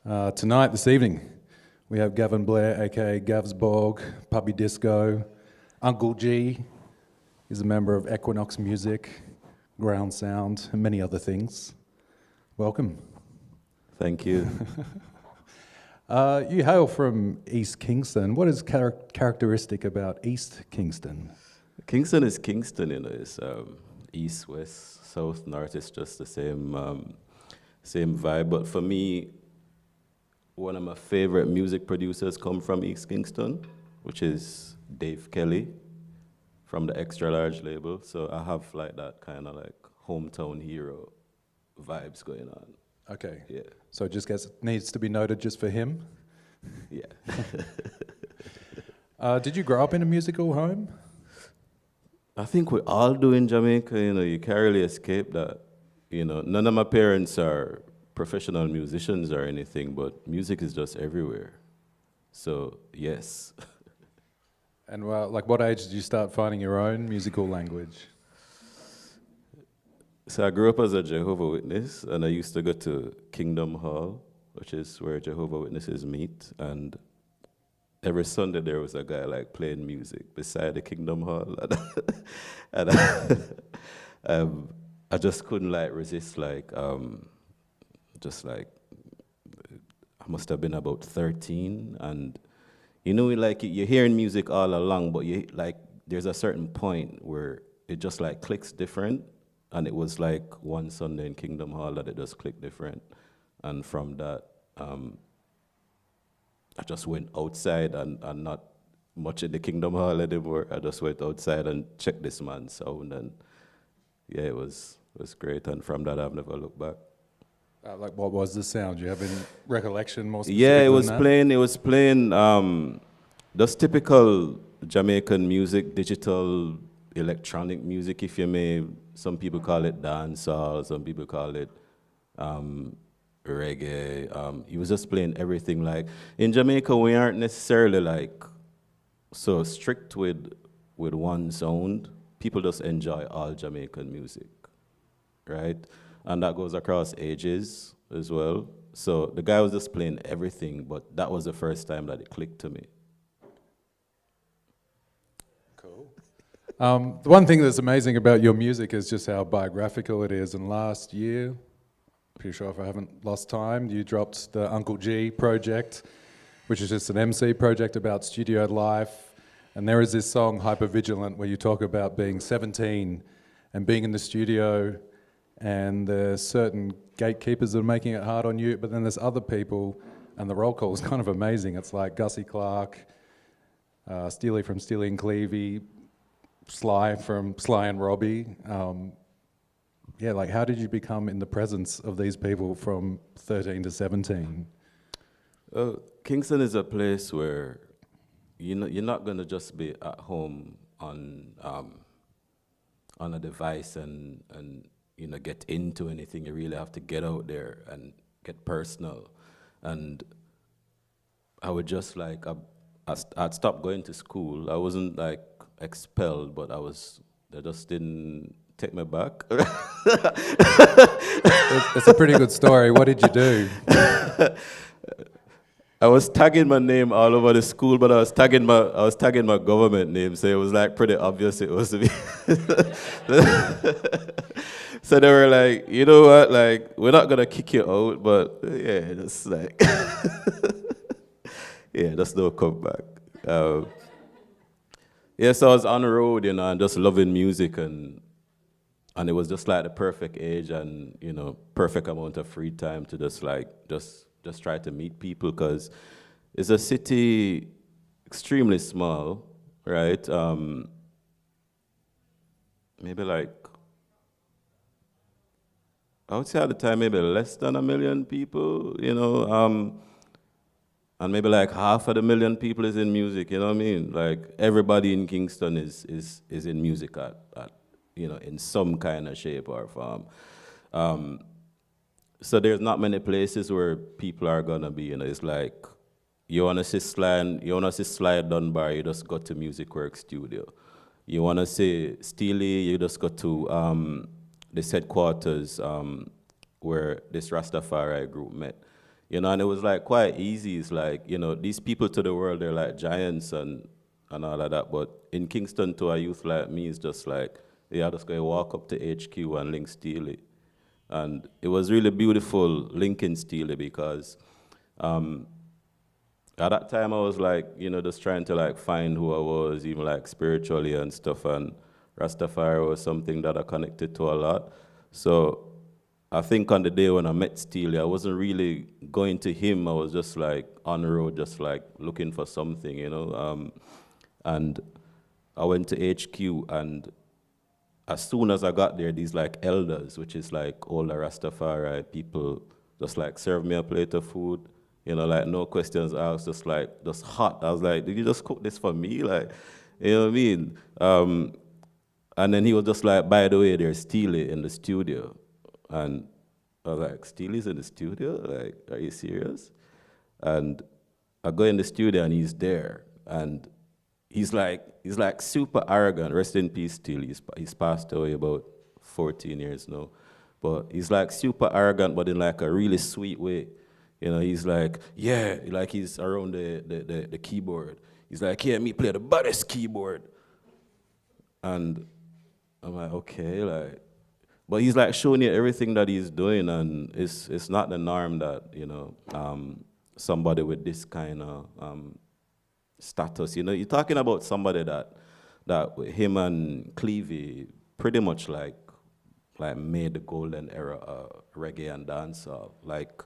Tonight, this evening, we have Gavin Blair, aka Gavsborg, Puppy Disco, Uncle G. He's a member of Equiknoxx Music, Ground Sound, and many other things. Welcome. Thank you. You hail from East Kingston. What is characteristic about East Kingston? Kingston is Kingston, you know. It's east, west, south, north. It's just the same vibe. But for me, one of my favorite music producers come from East Kingston, which is Dave Kelly from the Extra Large label. So I have like that kind of like hometown hero vibes going on. Okay. Yeah. So it just needs to be noted just for him? Yeah. Did you grow up in a musical home? I think we all do in Jamaica, you know, you can't really escape that. You know, none of my parents are professional musicians or anything, but music is just everywhere. So, yes. And like what age did you start finding your own musical language? So I grew up as a Jehovah's Witness, and I used to go to Kingdom Hall, which is where Jehovah's Witnesses meet, and every Sunday there was a guy like playing music beside the Kingdom Hall, and I just couldn't like resist, like just like I must have been about 13, and you know, like you're hearing music all along, but you like there's a certain point where it just like clicks different. And it was like one Sunday in Kingdom Hall that it just clicked different. And from that, I just went outside and not much in the Kingdom Hall anymore. I just went outside and checked this man's sound. And yeah, it was great. And from that, I've never looked back. Like what was the sound? Do you have any recollection more specific Yeah, it than was playing just typical Jamaican music, digital electronic music, if you may. Some people call it dancehall, some people call it reggae. He was just playing everything. Like in Jamaica, we aren't necessarily like so strict with one sound. People just enjoy all Jamaican music, right? And that goes across ages as well. So the guy was just playing everything, but that was the first time that it clicked to me. The one thing that's amazing about your music is just how biographical it is. And last year, pretty sure if I haven't lost time, you dropped the Uncle G project, which is just an MC project about studio life. And there is this song, Hypervigilant, where you talk about being 17 and being in the studio, and there's certain gatekeepers that are making it hard on you, but then there's other people, and the roll call is kind of amazing. It's like Gussie Clark, Steely from Steely and Clevey, Sly from Sly and Robbie. Yeah, like how did you become in the presence of these people from 13 to 17? Kingston is a place where you're not going to just be at home on a device and you know get into anything. You really have to get out there and get personal. And I would just like I'd stopped going to school. I wasn't like expelled, but they just didn't take me back. It's a pretty good story. What did you do? I was tagging my name all over the school, but I was tagging my government name, so it was like pretty obvious it was me. So they were like, you know what, like we're not gonna kick you out, but yeah, just like yeah, just don't come back. Yes, I was on the road, you know, and just loving music, and it was just like the perfect age and, you know, perfect amount of free time to just try to meet people, because it's a city extremely small, right? Maybe like, I would say at the time maybe less than 1 million people, you know, and maybe like 500,000 people is in music, you know what I mean? Like everybody in Kingston is in music at you know, in some kind of shape or form. So there's not many places where people are gonna be, you know. It's like you wanna see Sly Dunbar, you just go to Music Works Studio. You wanna see Steely, you just go to this headquarters where this Rastafari group met. And it was like quite easy. It's like, these people to the world, they're like giants and all of that. But in Kingston, to a youth like me, it's just like, yeah, just go walk up to HQ and link Steely. And it was really beautiful linking Steely because at that time I was like, just trying to like find who I was, even like spiritually and stuff. And Rastafari was something that I connected to a lot. So I think on the day when I met Steely, I wasn't really going to him. I was just like on the road, just like looking for something, and I went to HQ, and as soon as I got there, these like elders, which is like older Rastafari people, just like served me a plate of food, like no questions asked, just hot. I was like, did you just cook this for me? Like, you know what I mean? And then he was just like, by the way, there's Steely in the studio. And I was like, Steely's in the studio? Like, are you serious? And I go in the studio and he's there. And he's like super arrogant. Rest in peace, Steely. He's passed away about 14 years now. But he's like super arrogant, but in like a really sweet way. He's like, yeah, like he's around the keyboard. He's like, yeah, me play the baddest keyboard. And I'm like, okay, like, but he's like showing you everything that he's doing, and it's not the norm that, somebody with this kind of status, you're talking about somebody that him and Clevie pretty much like made the golden era of reggae and dancehall. Like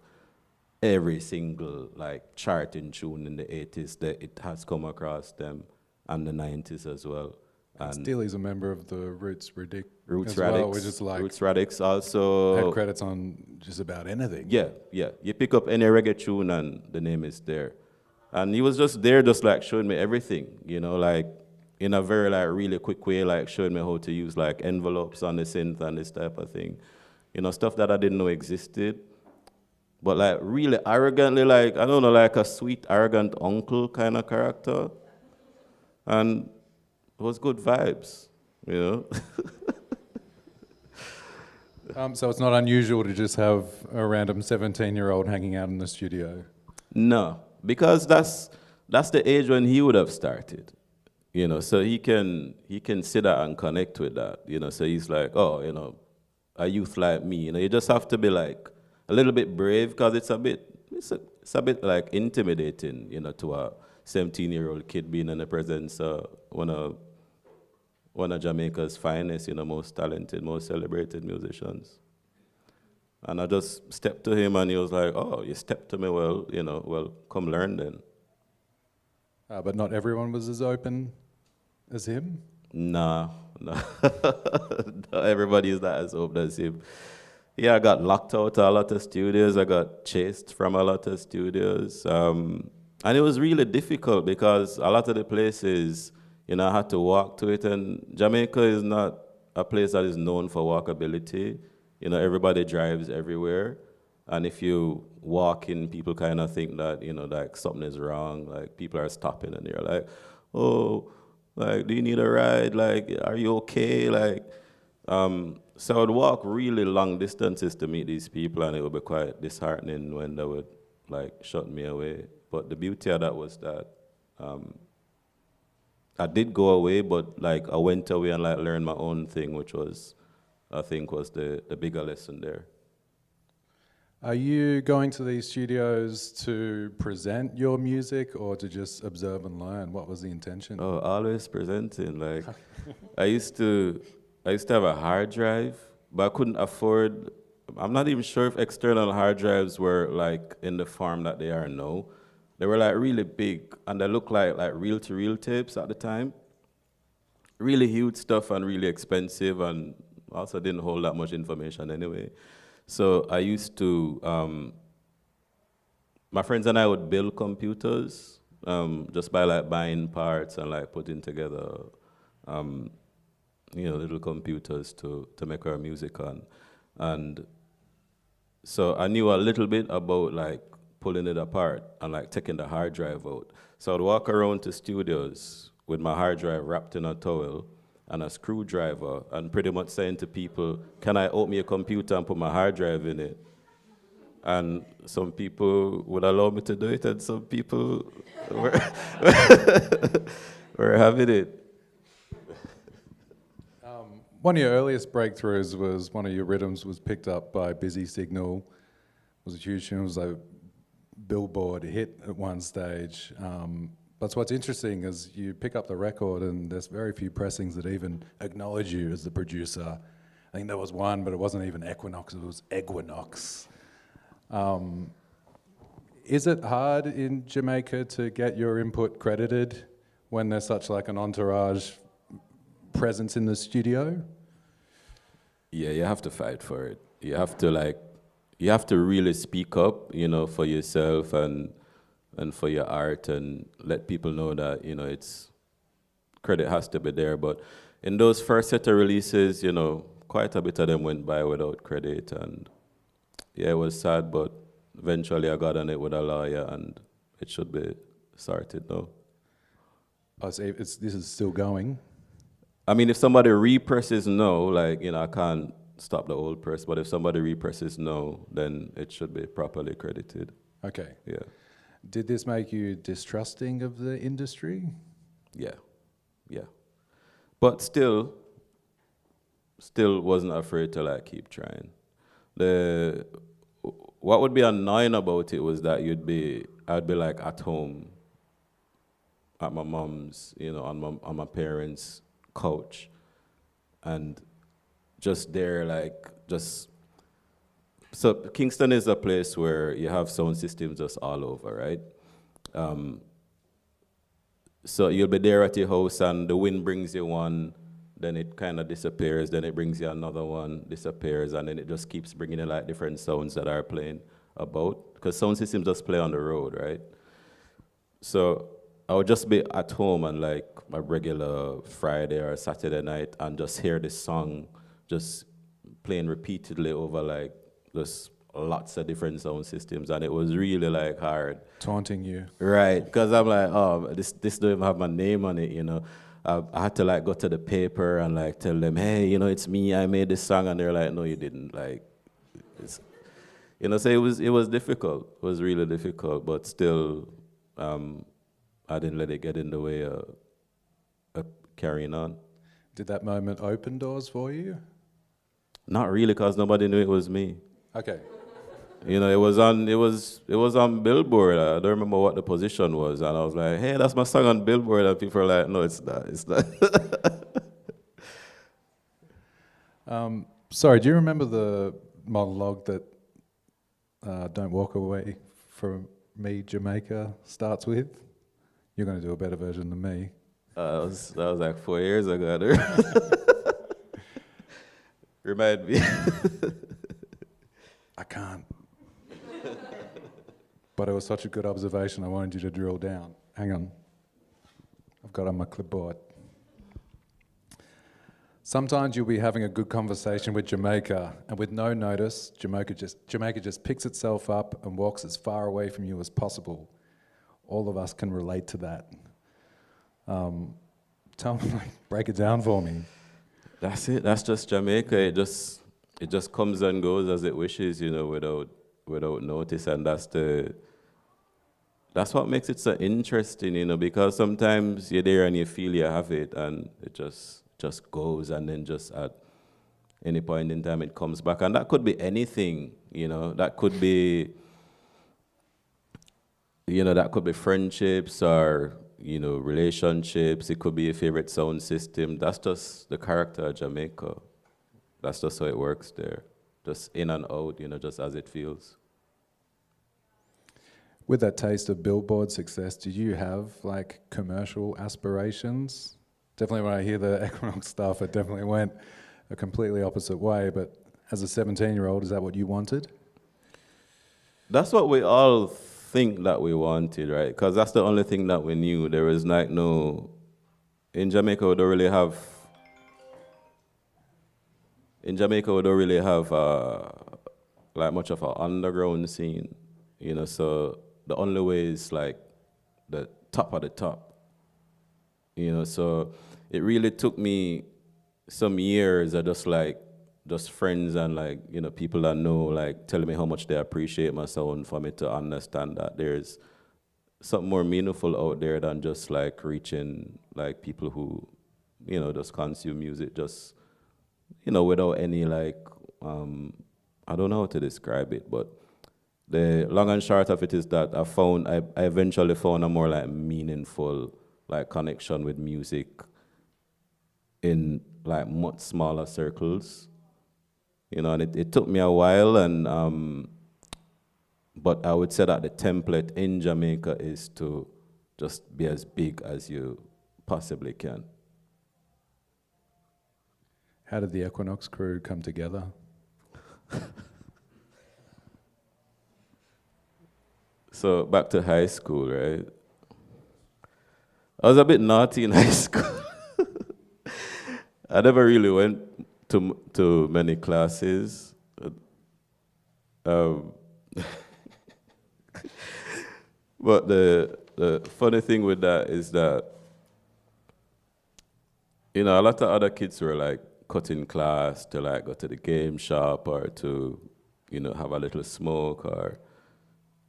every single like charting tune in the 80s, that it has come across them, and the 90s as well. And Steely's a member of the Roots Radix Roots as well, Radix, which is like Roots Radix also had credits on just about anything. Yeah. You pick up any reggae tune and the name is there. And he was just there, just like showing me everything, like in a very like really quick way, like showing me how to use like envelopes on the synth and this type of thing. Stuff that I didn't know existed. But like really arrogantly, like, I don't know, like a sweet, arrogant uncle kind of character. And it was good vibes, So it's not unusual to just have a random 17-year-old hanging out in the studio? No, because that's the age when he would have started, so he can sit there and connect with that, so he's like, oh, a youth like me, you just have to be like a little bit brave, because it's a bit like intimidating, to a 17-year-old kid being in the presence of one of Jamaica's finest, most talented, most celebrated musicians. And I just stepped to him, and he was like, oh, you stepped to me, well, well, come learn then. But not everyone was as open as him? Nah. Not everybody is not as open as him. Yeah, I got locked out of a lot of studios. I got chased from a lot of studios. And it was really difficult because a lot of the places, I had to walk to it. And Jamaica is not a place that is known for walkability. Everybody drives everywhere. And if you walk in, people kind of think that, like something is wrong. Like people are stopping and they're like, oh, like, do you need a ride? Like, are you okay? Like, so I would walk really long distances to meet these people, and it would be quite disheartening when they would like shut me away. But the beauty of that was that I did go away, but like I went away and like learned my own thing, which was, I think, was the bigger lesson there. Are you going to these studios to present your music or to just observe and learn? What was the intention? Oh, always presenting. Like, I used to have a hard drive, but I couldn't afford. I'm not even sure if external hard drives were like in the form that they are now. They were like really big, and they looked like reel-to-reel tapes at the time. Really huge stuff and really expensive, and also didn't hold that much information anyway. So I used to, my friends and I would build computers just by like buying parts and like putting together, little computers to make our music on. And so I knew a little bit about like pulling it apart and like taking the hard drive out. So I'd walk around to studios with my hard drive wrapped in a towel and a screwdriver, and pretty much saying to people, can I open your computer and put my hard drive in it? And some people would allow me to do it, and some people were, were having it. One of your earliest breakthroughs was one of your rhythms was picked up by Busy Signal. It was a huge tune. It was a Billboard hit at one stage. But what's interesting is you pick up the record and there's very few pressings that even acknowledge you as the producer. I think there was one, but it wasn't even Equiknoxx, it was Equiknoxx. Is it hard in Jamaica to get your input credited when there's such like an entourage presence in the studio? Yeah, you have to fight for it. You have to really speak up, for yourself and for your art, and let people know that, it's credit has to be there. But in those first set of releases, quite a bit of them went by without credit, and yeah, it was sad, but eventually I got on it with a lawyer, and it should be sorted now. Oh, so this is still going? I mean, if somebody represses no, I can't stop the old press, but if somebody represses no, then it should be properly credited. Okay. Yeah. Did this make you distrusting of the industry? Yeah. But still wasn't afraid to keep trying. What would be annoying about it was that I'd be at home at my mom's, on my parents' couch, and just there, so Kingston is a place where you have sound systems just all over, right? So you'll be there at your house and the wind brings you one, then it kind of disappears, then it brings you another one, disappears, and then it just keeps bringing you different sounds that are playing about, because sound systems just play on the road, right? So I would just be at home on my regular Friday or Saturday night and just hear this song just playing repeatedly over just lots of different sound systems, and it was really hard. Taunting you. Right, because I'm oh, this don't even have my name on it, I had to go to the paper and tell them, hey, it's me, I made this song, and they're like, no, you didn't. It's, so it was difficult. It was really difficult, but still, I didn't let it get in the way of carrying on. Did that moment open doors for you? Not really, because nobody knew it was me. Okay. It was on Billboard. I don't remember what the position was, and I was like, "Hey, that's my song on Billboard," and people are like, "No, it's not. It's not." Sorry, do you remember the monologue that "Don't Walk Away from Me, Jamaica" starts with? You're going to do a better version than me. That was 4 years ago. Remind me. I can't. But it was such a good observation, I wanted you to drill down. Hang on. I've got it on my clipboard. Sometimes you'll be having a good conversation with Jamaica, and with no notice, Jamaica just picks itself up and walks as far away from you as possible. All of us can relate to that. Tell me, break it down for me. That's it. That's just Jamaica. It just comes and goes as it wishes, without notice, and that's what makes it so interesting, because sometimes you're there and you feel you have it, and it just goes, and then just at any point in time it comes back, and that could be anything, that could be, that could be friendships or relationships. It could be a favorite sound system. That's just the character of Jamaica. That's just how it works there, just in and out, just as it feels. With that taste of Billboard success, did you have commercial aspirations? Definitely when I hear the Equiknoxx stuff, it definitely went a completely opposite way, but as a 17-year-old, is that what you wanted? That's what we all think that we wanted, right? Because that's the only thing that we knew. There was no... In Jamaica, we don't really have much of an underground scene, so the only way is the top of the top, so it really took me some years of just just friends and like, you know, people that know, like telling me how much they appreciate my sound, for me to understand that there's something more meaningful out there than just like reaching like people who, you know, just consume music just, you know, without any like, I don't know how to describe it, but the long and short of it is that I eventually found a more like meaningful like connection with music in like much smaller circles, you know, and it took me a while, and but I would say that the template in Jamaica is to just be as big as you possibly can. How did the Equiknoxx crew come together? So back to high school, right? I was a bit naughty in high school. I never really went to many classes. Um, but the funny thing with that is that, you know, a lot of other kids were like cutting class to like go to the game shop or to, you know, have a little smoke, or,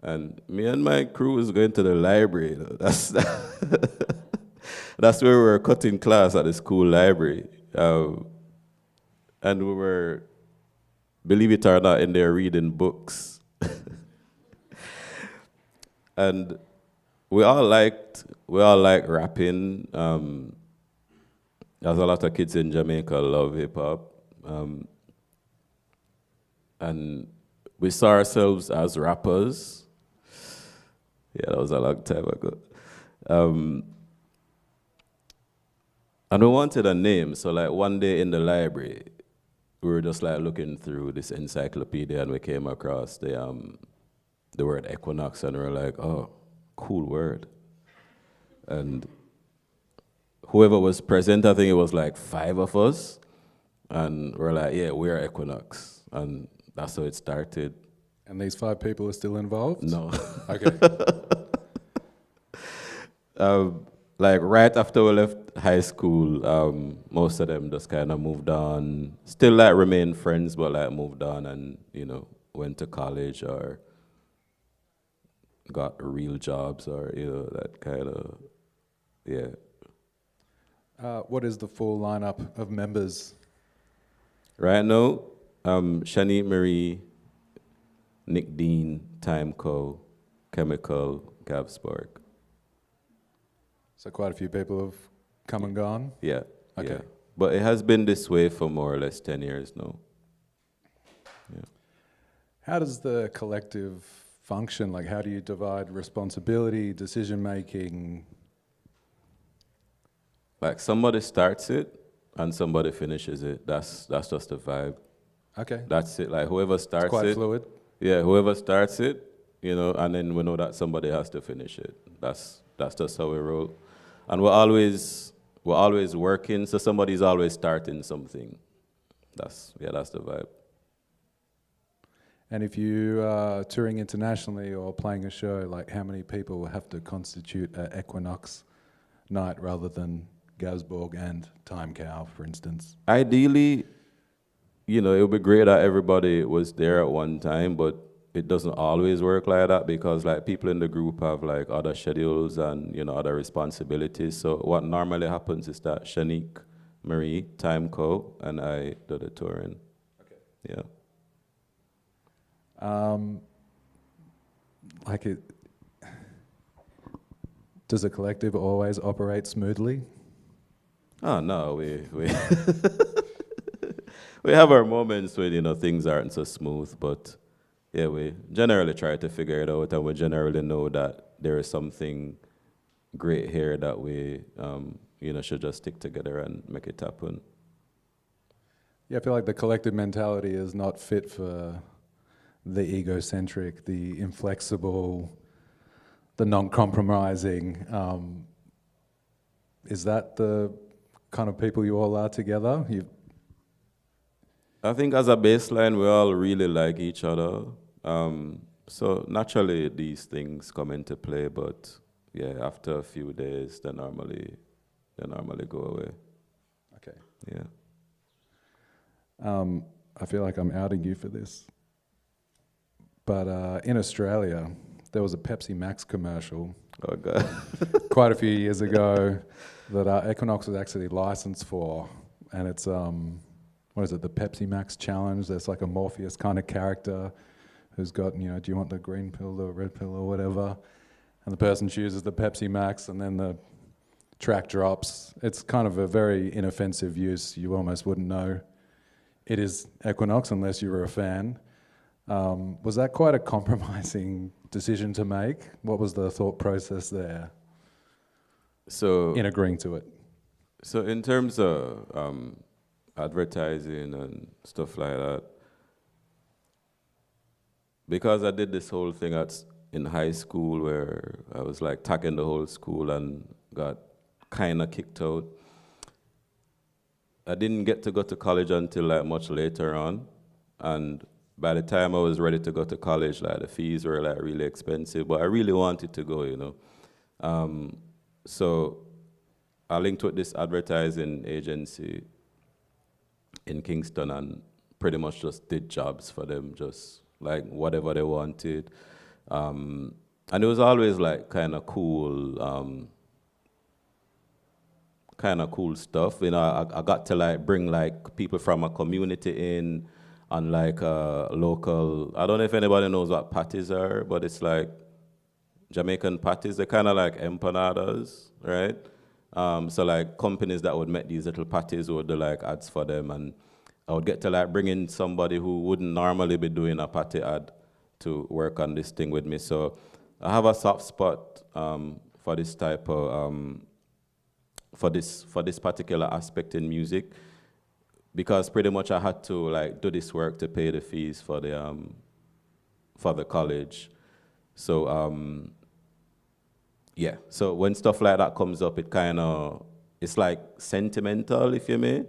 and me and my crew was going to the library. You know. That's where we were cutting class, at the school library. And we were, believe it or not, in there reading books. And we all liked rapping. There's a lot of kids in Jamaica love hip hop. And we saw ourselves as rappers. Yeah, that was a long time ago. And we wanted a name, so like one day in the library, we were just like looking through this encyclopedia and we came across the word Equiknoxx, and we were like, oh, cool word. And whoever was present, I think it was like 5 of us, and we're like, yeah, we're Equiknoxx. And that's how it started. And these 5 people are still involved? No. Okay. Like right after we left high school, most of them just kind of moved on. Still like remain friends, but like moved on and, you know, went to college or got real jobs, or, you know, that kind of, yeah. What is the full lineup of members? Right now, Shani Marie, Nick Dean, Time Co, Chemical, Gavsborg. So quite a few people have come and gone? Yeah. Okay. Yeah. But it has been this way for more or less 10 years now. Yeah. How does the collective function? Like, how do you divide responsibility, decision making? Like somebody starts it and somebody finishes it. That's just the vibe. Okay. That's it. Like whoever starts It's quite it. fluid. Yeah, whoever starts it, you know, and then we know that somebody has to finish it. That's just how we roll. And we're always working, so somebody's always starting something. That's the vibe. And if you are touring internationally or playing a show, like how many people have to constitute an Equiknoxx night rather than Gavsborg and Time Cow, for instance? Ideally, you know, it would be great that everybody was there at one time, but it doesn't always work like that because like people in the group have like other schedules and, you know, other responsibilities. So what normally happens is that Shanique, Marie, Time Co, and I do the touring. Okay. Yeah. Like it, does a collective always operate smoothly? Oh no, we we have our moments when, you know, things aren't so smooth, but yeah, we generally try to figure it out, and we generally know that there is something great here that we, you know, should just stick together and make it happen. Yeah, I feel like the collective mentality is not fit for the egocentric, the inflexible, the non-compromising. Is that the kind of people you all are together? I think as a baseline, we all really like each other. So naturally, these things come into play, but yeah, after a few days, they normally go away. Okay. Yeah. I feel like I'm outing you for this. But in Australia, there was a Pepsi Max commercial Oh God. quite a few years ago that Equiknoxx was actually licensed for, and it's what is it? The Pepsi Max challenge. There's like a Morpheus kind of character who's got, you know, do you want the green pill or red pill or whatever? And the person chooses the Pepsi Max, and then the track drops. It's kind of a very inoffensive use. You almost wouldn't know it is Equiknoxx unless you were a fan. Was that quite a compromising decision to make? What was the thought process there So in agreeing to it? So in terms of advertising and stuff like that, because I did this whole thing in high school where I was like tagging the whole school and got kind of kicked out, I didn't get to go to college until like much later on. And by the time I was ready to go to college, like the fees were like really expensive, but I really wanted to go, you know. So I linked with this advertising agency in Kingston and pretty much just did jobs for them, just like whatever they wanted. And it was always like kind of cool stuff. You know, I got to like bring like people from a community in and like local, I don't know if anybody knows what patties are, but it's like Jamaican patties. They're kind of like empanadas, right? So like companies that would make these little patties would do like ads for them, and I would get to like bring in somebody who wouldn't normally be doing a patty ad to work on this thing with me. So I have a soft spot for this type of for this particular aspect in music, because pretty much I had to like do this work to pay the fees for the college. So yeah, so when stuff like that comes up, it's like sentimental, if you may.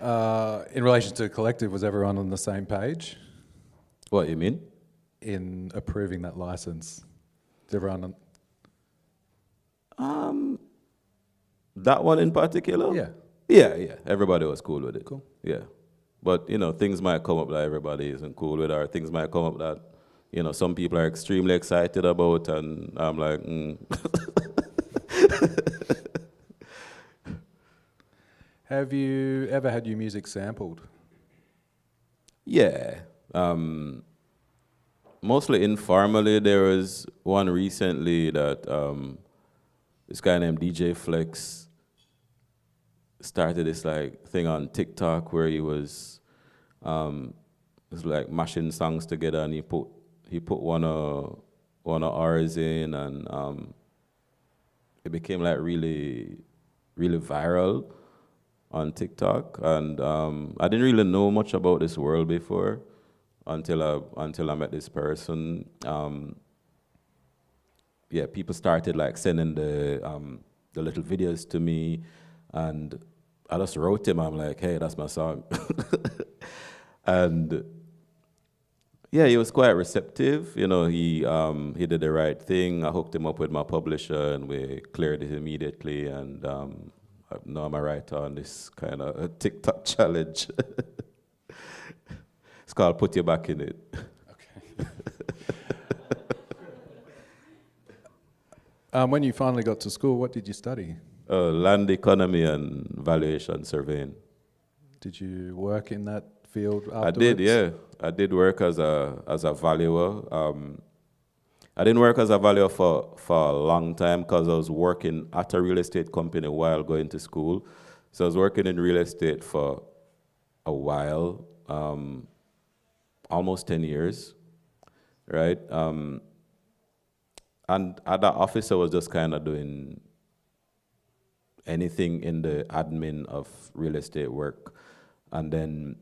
In relation to Collective, was everyone on the same page What you mean? in approving that license? Is everyone That one in particular? Yeah. Yeah. Everybody was cool with it. Cool. Yeah. But, you know, things might come up that everybody isn't cool with, or things might come up that, you know, some people are extremely excited about, and I'm like, Have you ever had your music sampled? Yeah. Mostly informally. There was one recently that this guy named DJ Flex started this like thing on TikTok where he was like mashing songs together, and he put one of ours in, and it became like really viral on TikTok. And I didn't really know much about this world before until I met this person. Yeah, people started like sending the little videos to me, and I just wrote him. I'm like, hey, that's my song. And yeah, he was quite receptive. You know, he did the right thing. I hooked him up with my publisher, and we cleared it immediately. And now I'm a writer on this kind of TikTok challenge. It's called Put You Back in It. Okay. When you finally got to school, what did you study? Land economy and valuation surveying. Did you work in that field afterwards? I did, yeah. I did work as a valuer. I didn't work as a valuer for a long time because I was working at a real estate company while going to school. So I was working in real estate for a while, almost 10 years, right? And at that office, I was just kind of doing anything in the admin of real estate work. And then,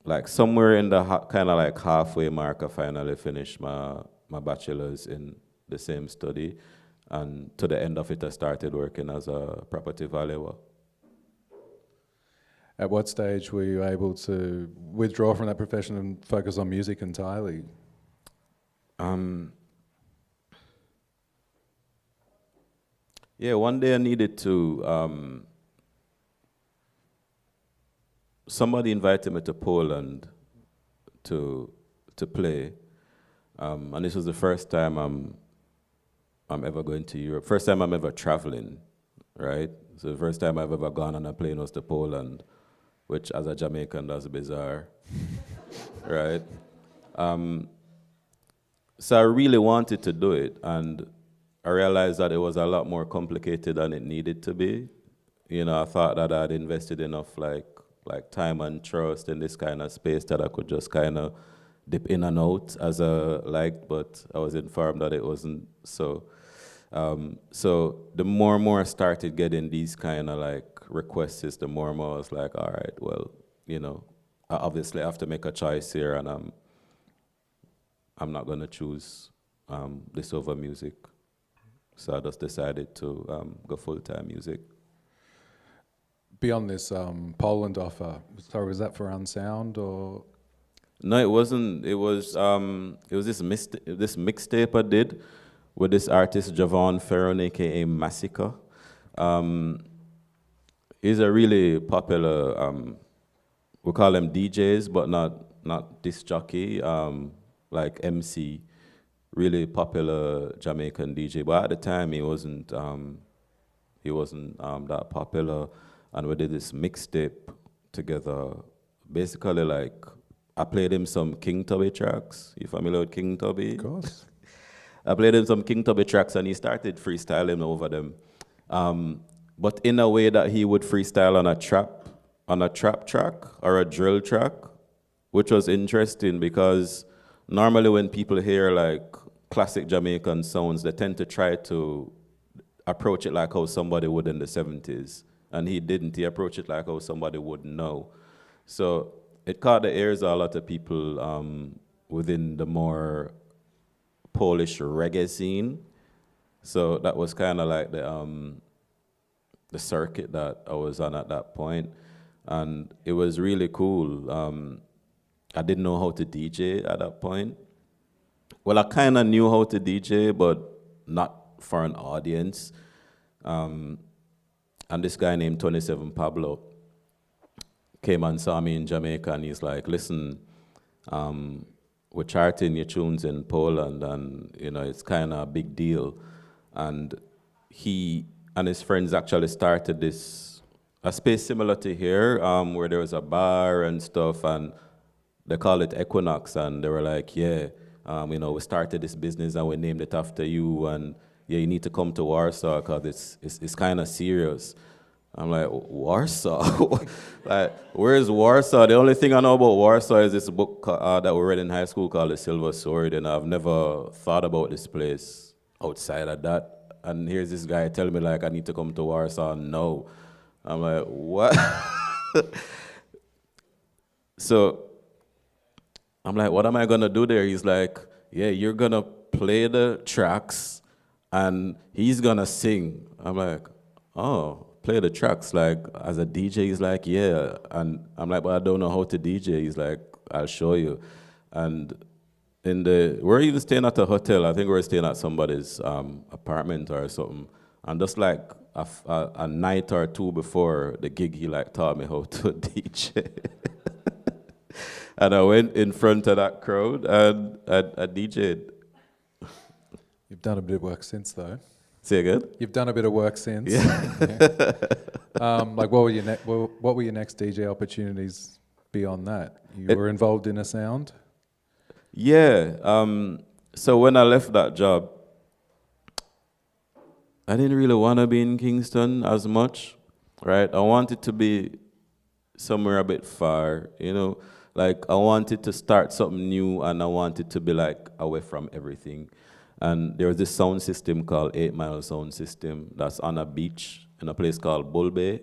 like somewhere in the kind of like halfway mark, I finally finished my bachelor's in the same study. And to the end of it, I started working as a property valuer. At what stage were you able to withdraw from that profession and focus on music entirely? Yeah, one day I needed to somebody invited me to Poland to play, and this was the first time I'm ever going to Europe. First time I'm ever traveling, right? So the first time I've ever gone on a plane was to Poland, which as a Jamaican, that's bizarre, right? So I really wanted to do it, and I realized that it was a lot more complicated than it needed to be. You know, I thought that I'd invested enough like time and trust in this kind of space that I could just kind of dip in and out as I liked, but I was informed that it wasn't so. So the more and more I started getting these kind of like requests, the more and more I was like, all right, well, you know, I obviously have to make a choice here, and I'm not gonna choose this over music. So I just decided to go full-time music. Beyond this Poland offer, sorry, was that for Unsound or? No, it wasn't. It was this mixtape I did with this artist Javon Ferron, aka Massacre. He's a really popular. We call them DJs, but not disc jockey. Like MC, really popular Jamaican DJ. But at the time, he wasn't. He wasn't that popular, and we did this mixtape together. Basically, like I played him some King Tubby tracks. You familiar with King Tubby? Of course. I played him some King Tubby tracks, and he started freestyling over them, but in a way that he would freestyle on a trap track or a drill track, which was interesting because normally when people hear like classic Jamaican sounds, they tend to try to approach it like how somebody would in the 70s. And he didn't. He approached it like how somebody would know. So it caught the ears of a lot of people within the more Polish reggae scene. So that was kind of like the circuit that I was on at that point. And it was really cool. I didn't know how to DJ at that point. Well, I kind of knew how to DJ, but not for an audience. And this guy named 27 Pablo came and saw me in Jamaica, and he's like, listen, we're charting your tunes in Poland, and you know it's kind of a big deal. And he and his friends actually started a space similar to here, where there was a bar and stuff, and they call it Equiknoxx, and they were like, yeah, you know, we started this business and we named it after you, and yeah, you need to come to Warsaw because it's kind of serious. I'm like, Warsaw? Like, where's Warsaw? The only thing I know about Warsaw is this book that we read in high school called The Silver Sword, and I've never thought about this place outside of that. And here's this guy telling me, like, I need to come to Warsaw. No. I'm like, what? So I'm like, what am I going to do there? He's like, yeah, you're going to play the tracks, and he's going to sing. I'm like, oh, play the tracks, like, as a DJ? He's like, yeah. And I'm like, but I don't know how to DJ. He's like, I'll show you. And we're even staying at a hotel. I think we're staying at somebody's apartment or something. And just like a night or two before the gig, he like taught me how to DJ. And I went in front of that crowd and I DJ'd. You've done a bit of work since, though. Say again? You've done a bit of work since. Yeah. Yeah. Like, what were your next DJ opportunities beyond that? You were involved in a sound? Yeah. So when I left that job, I didn't really want to be in Kingston as much, right? I wanted to be somewhere a bit far, you know? Like, I wanted to start something new, and I wanted to be, like, away from everything. And there was this sound system called 8 Mile Sound System that's on a beach in a place called Bull Bay.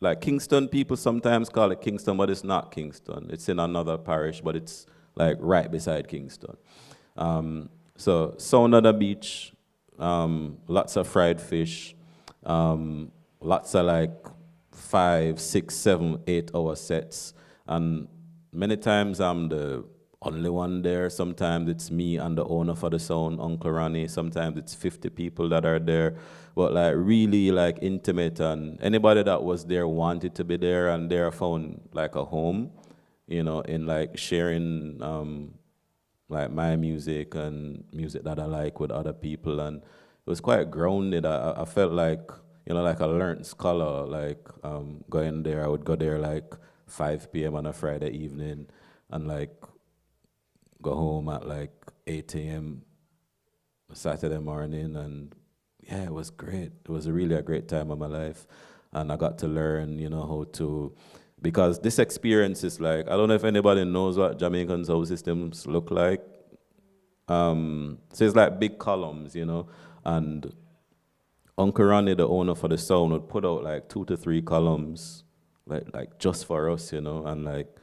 Like, Kingston, people sometimes call it Kingston, but it's not Kingston. It's in another parish, but it's, like, right beside Kingston. So, sound on the beach, lots of fried fish, lots of, like, 5, 6, 7, 8 hour sets. And many times I'm the only one there. Sometimes it's me and the owner for the sound, Uncle Ronnie. Sometimes it's 50 people that are there. But like really like intimate, and anybody that was there wanted to be there, and there found like a home, you know, in like sharing like my music and music that I like with other people, and it was quite grounded. I felt like, you know, like a learned scholar, like going there. I would go there like 5 p.m. on a Friday evening, and like go home at like 8 a.m. Saturday morning, and yeah, it was great. It was really a great time of my life, and I got to learn, you know, how to, because this experience is like, I don't know if anybody knows what Jamaican sound systems look like. So it's like big columns, you know, and Uncle Ronnie, the owner for the sound, would put out like 2 to 3 columns, like just for us, you know, and like it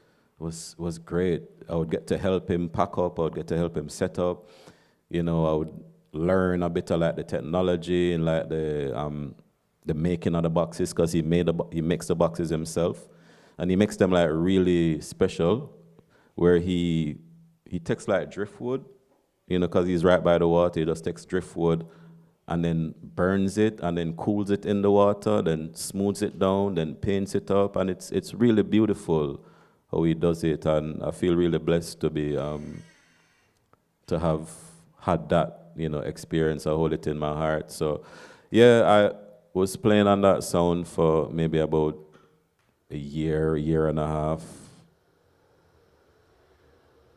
was great. I would get to help him pack up. I would get to help him set up. You know, I would learn a bit of like the technology and like the making of the boxes, because he makes the boxes himself, and he makes them like really special, where he takes like driftwood, you know, because he's right by the water. He just takes driftwood and then burns it and then cools it in the water, then smooths it down, then paints it up, and it's really beautiful how he does it, and I feel really blessed to be to have had that, you know, experience. I hold it in my heart. So yeah, I was playing on that sound for maybe about a year and a half.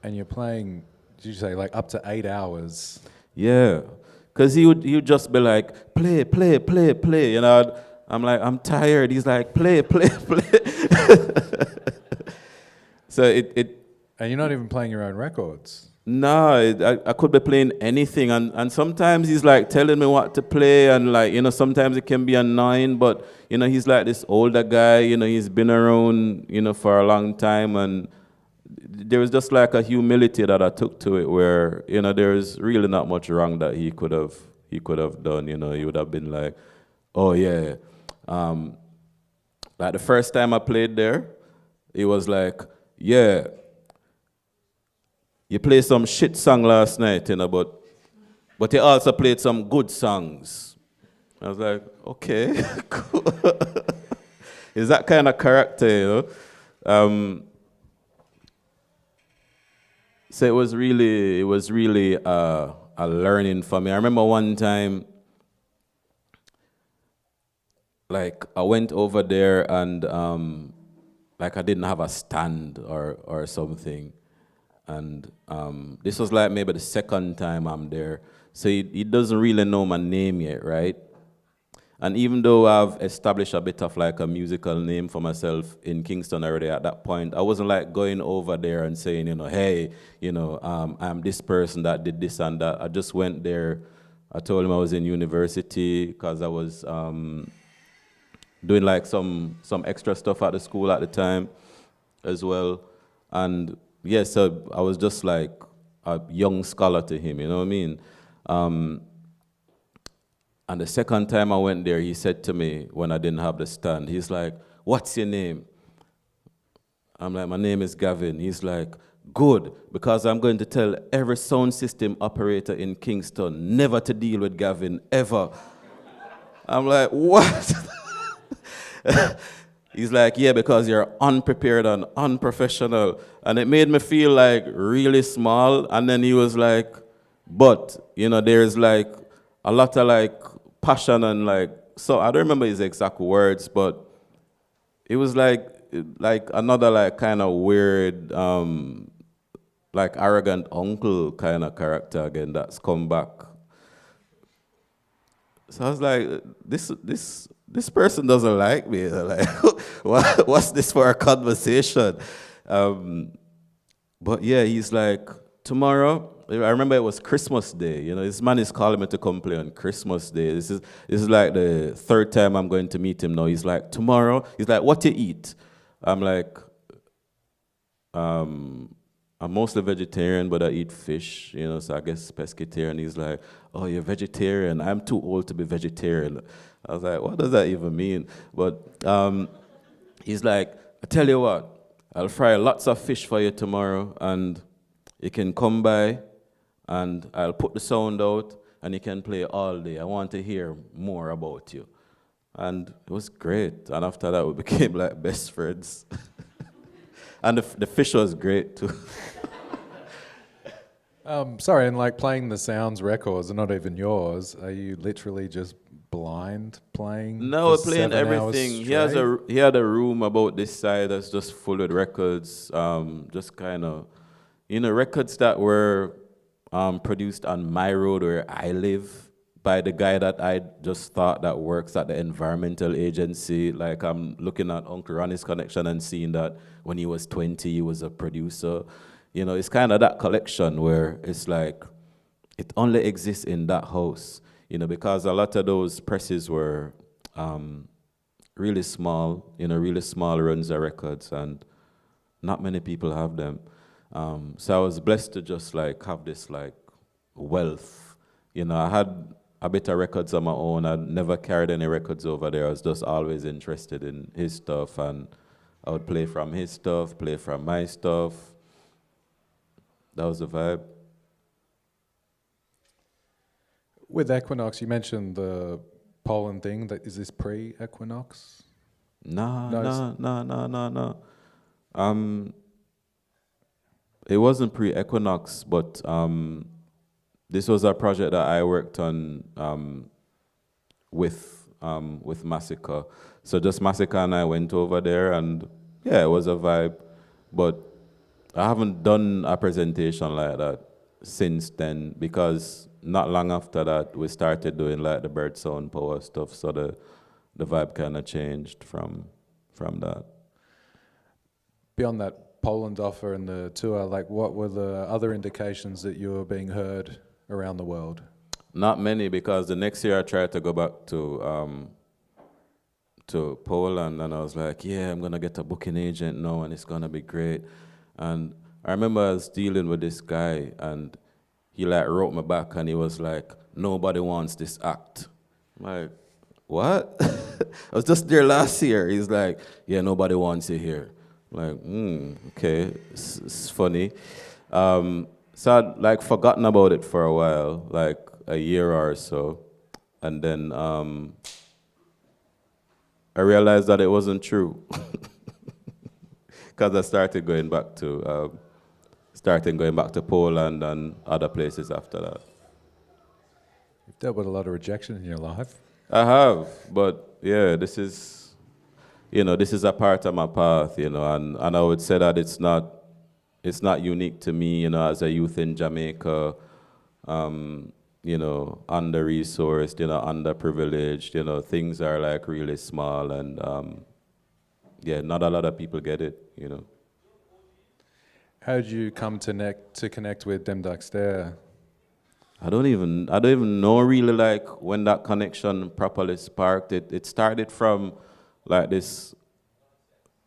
And you're playing, did you say like up to 8 hours? Yeah, because he would just be like, play, play, play, play, you know. I'm like, I'm tired. He's like, play, play, play. So it And you're not even playing your own records. no, I could be playing anything, and sometimes he's like telling me what to play, and like, you know, sometimes it can be annoying, but you know, he's like this older guy, you know, he's been around, you know, for a long time, and there was just like a humility that I took to it, where, you know, there's really not much wrong that he could have done, you know. He would have been like, oh yeah, like the first time I played there, he was like, yeah, you played some shit song last night, you know, but you also played some good songs. I was like, okay, cool. Is that kind of character, you know? So it was really a learning for me. I remember one time, like I went over there and like I didn't have a stand or something. And this was like maybe the second time I'm there. So he doesn't really know my name yet, right? And even though I've established a bit of like a musical name for myself in Kingston already at that point, I wasn't like going over there and saying, you know, hey, you know, I'm this person that did this and that. I just went there. I told him I was in university because I was doing like some extra stuff at the school at the time as well. And yeah, so I was just like a young scholar to him, you know what I mean? And the second time I went there, he said to me when I didn't have the stand, he's like, what's your name? I'm like, my name is Gavin. He's like, good, because I'm going to tell every sound system operator in Kingston never to deal with Gavin, ever. I'm like, what? He's like, yeah, because you're unprepared and unprofessional. And it made me feel like really small. And then he was like, but, you know, there's like a lot of like passion and like, so I don't remember his exact words, but it was like another like kind of weird, like arrogant uncle kind of character again that's come back. So I was like, this person doesn't like me. Like, what's this for a conversation? But yeah, he's like, tomorrow, I remember it was Christmas Day. You know, this man is calling me to come play on Christmas Day. This is like the third time I'm going to meet him now. He's like, tomorrow, he's like, what you eat? I'm like, I'm mostly vegetarian, but I eat fish, you know, so I guess pescatarian. He's like, oh, you're vegetarian. I'm too old to be vegetarian. I was like, what does that even mean? But he's like, I tell you what, I'll fry lots of fish for you tomorrow, and You can come by, and I'll put the sound out, and you can play all day. I want to hear more about you. And it was great. And after that, we became like best friends. And the fish was great too. Sorry, and like playing the Sounds records are not even yours. Are you literally just blind playing? No, for we're playing 7 hours everything. straight? He had a room about this side that's just full with records. Just kind of, records that were produced on my road where I live by the guy that I just thought that works at the environmental agency. Like I'm looking at Uncle Ronnie's connection and seeing that when he was 20, he was a producer. It's kind of that collection where it's like, it only exists in that house, because a lot of those presses were really small, really small runs of records, and not many people have them. So I was blessed to just like have this like wealth. I had a bit of records on my own. I never carried any records over there. I was just always interested in his stuff, and I would play from his stuff, play from my stuff. That was the vibe. With Equiknoxx, you mentioned the Poland thing. Is this pre-Equiknoxx? No. It wasn't pre-Equiknoxx, but this was a project that I worked on with Massacre. So just Massacre and I went over there, and yeah, it was a vibe. But I haven't done a presentation like that since then, because not long after that we started doing like the bird sound power stuff. So the vibe kind of changed from that. Beyond that Poland offer and the tour, like what were the other indications that you were being heard around the world? Not many, because the next year I tried to go back to Poland, and I was like, yeah, I'm gonna get a booking agent now, and it's gonna be great. And I remember I was dealing with this guy, and he like wrote me back, and he was like, nobody wants this act. I'm like, what? I was just there last year. He's like, yeah, nobody wants it here. I'm like, okay, it's funny. So I'd like forgotten about it for a while, like a year or so. And then I realized that it wasn't true. Because I started going back to Poland and other places after that. You've dealt with a lot of rejection in your life. I have, but yeah, this is a part of my path, and I would say that it's not unique to me, as a youth in Jamaica, under-resourced, underprivileged, things are like really small, and yeah, not a lot of people get it, How did you come to connect with Dem Daxter? I don't even know really like when that connection properly sparked. It started from like this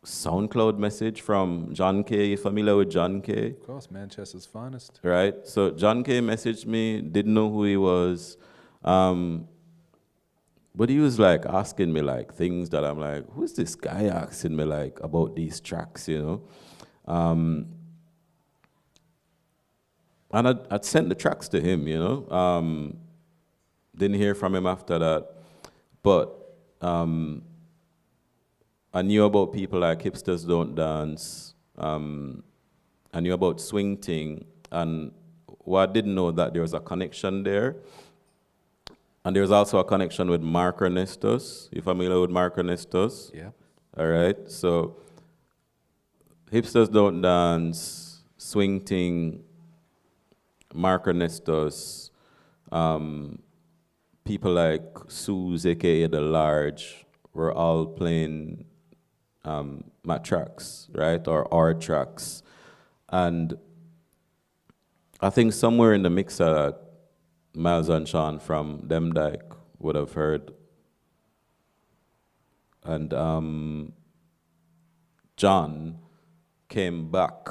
SoundCloud message from John K. You familiar with John K? Of course, Manchester's finest. Right. So John K. messaged me, didn't know who he was, but he was like asking me like things that I'm like, who's this guy asking me like about these tracks, And I'd sent the tracks to him, Didn't hear from him after that. But I knew about people like Hipsters Don't Dance. I knew about Swing Ting. And what I didn't know that there was a connection there. And there's also a connection with Mark Ernestos. You familiar with Mark Ernestos? Yeah. All right. So Hipsters Don't Dance, Swing Ting, Mark Ernestos, people like Suze, aka The Large, were all playing my tracks, right, or our tracks. And I think somewhere in the mix of that, Miles and Sean from Dem Dyke would have heard. And John came back,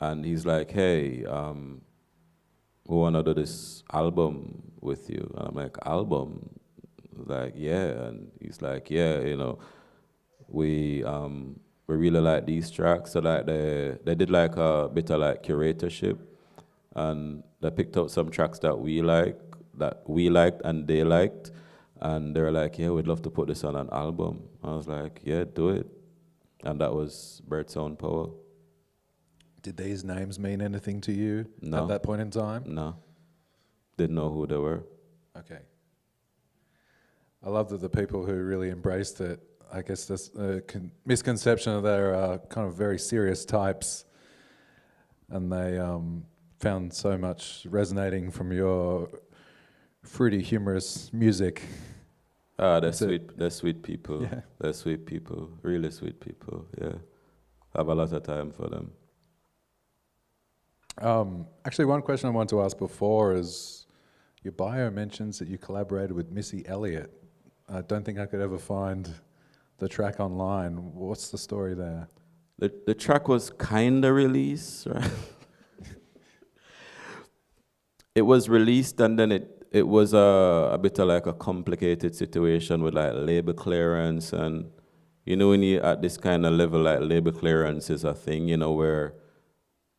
and he's like, hey, we want to do this album with you. And I'm like, album? Like, yeah. And he's like, yeah, we we really like these tracks. So like they did like a bit of like curatorship, and they picked out some tracks that we liked and they liked, and they were like, yeah, we'd love to put this on an album. I was like, yeah, do it, and that was Bird Sound Power. Did these names mean anything to you No. at that point in time? No, didn't know who they were. Okay. I love that the people who really embraced it, I guess this misconception that they're kind of very serious types, and they found so much resonating from your fruity, humorous music. They're sweet. They're sweet people. Yeah. They're sweet people. Really sweet people. Yeah, have a lot of time for them. Actually, one question I wanted to ask before is, your bio mentions that you collaborated with Missy Elliott. I don't think I could ever find the track online. What's the story there? The track was kind of released, right? It was released, and then it was a bit of like a complicated situation with like label clearance, and you know, when you're at this kind of level, like label clearance is a thing, you know, where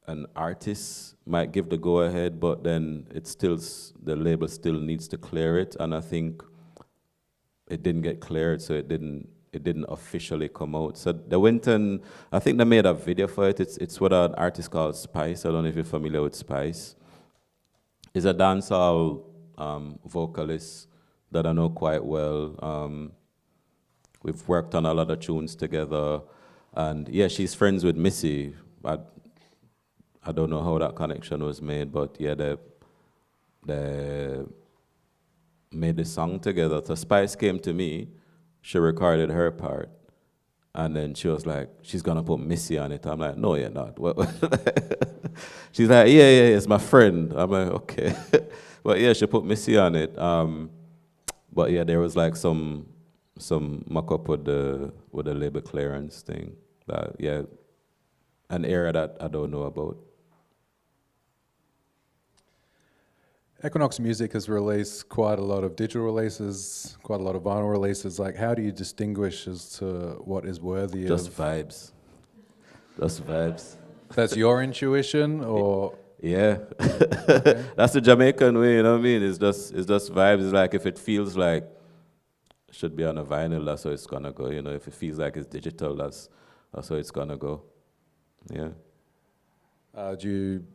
an artist might give the go ahead, but then the label still needs to clear it, and I think it didn't get cleared, so it didn't officially come out. So they went and I think they made a video for it. It's with an artist called Spice. I don't know if you're familiar with Spice. He's a dancehall vocalist that I know quite well. We've worked on a lot of tunes together, and yeah, she's friends with Missy. I don't know how that connection was made, but yeah, they made the song together. So Spice came to me, she recorded her part, and then she was like, she's gonna put Missy on it. I'm like, no, you're not. She's like, yeah, it's my friend. I'm like, okay. But yeah, she put Missy on it. But yeah, there was like some muck up with the label clearance thing. That, yeah, an area that I don't know about. Equiknoxx Music has released quite a lot of digital releases, quite a lot of vinyl releases. Like, how do you distinguish as to what is worthy Just of... vibes. Just vibes. That's your intuition, or... Yeah. Okay. That's the Jamaican way, you know what I mean? It's just vibes. It's like if it feels like it should be on a vinyl, that's how it's gonna go. You know, if it feels like it's digital, that's how it's gonna go. Yeah. Do you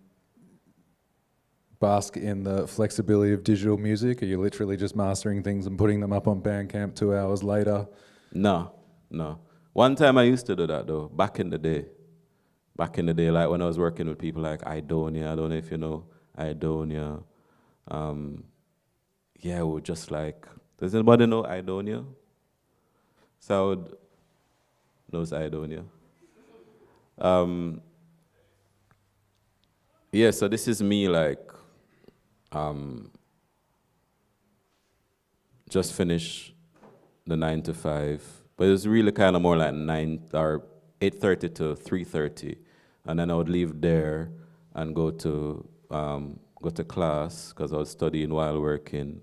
bask in the flexibility of digital music? Are you literally just mastering things and putting them up on Bandcamp 2 hours later? No. One time I used to do that though, back in the day, like when I was working with people like Idonia. I don't know if you know Idonia. Yeah, we would just like, does anybody know Idonia? Sound knows Idonia. Yeah, so this is me like, just finished the 9 to 5, but it was really kind of more like 8:30 to 3:30, and then I would leave there and go to class because I was studying while working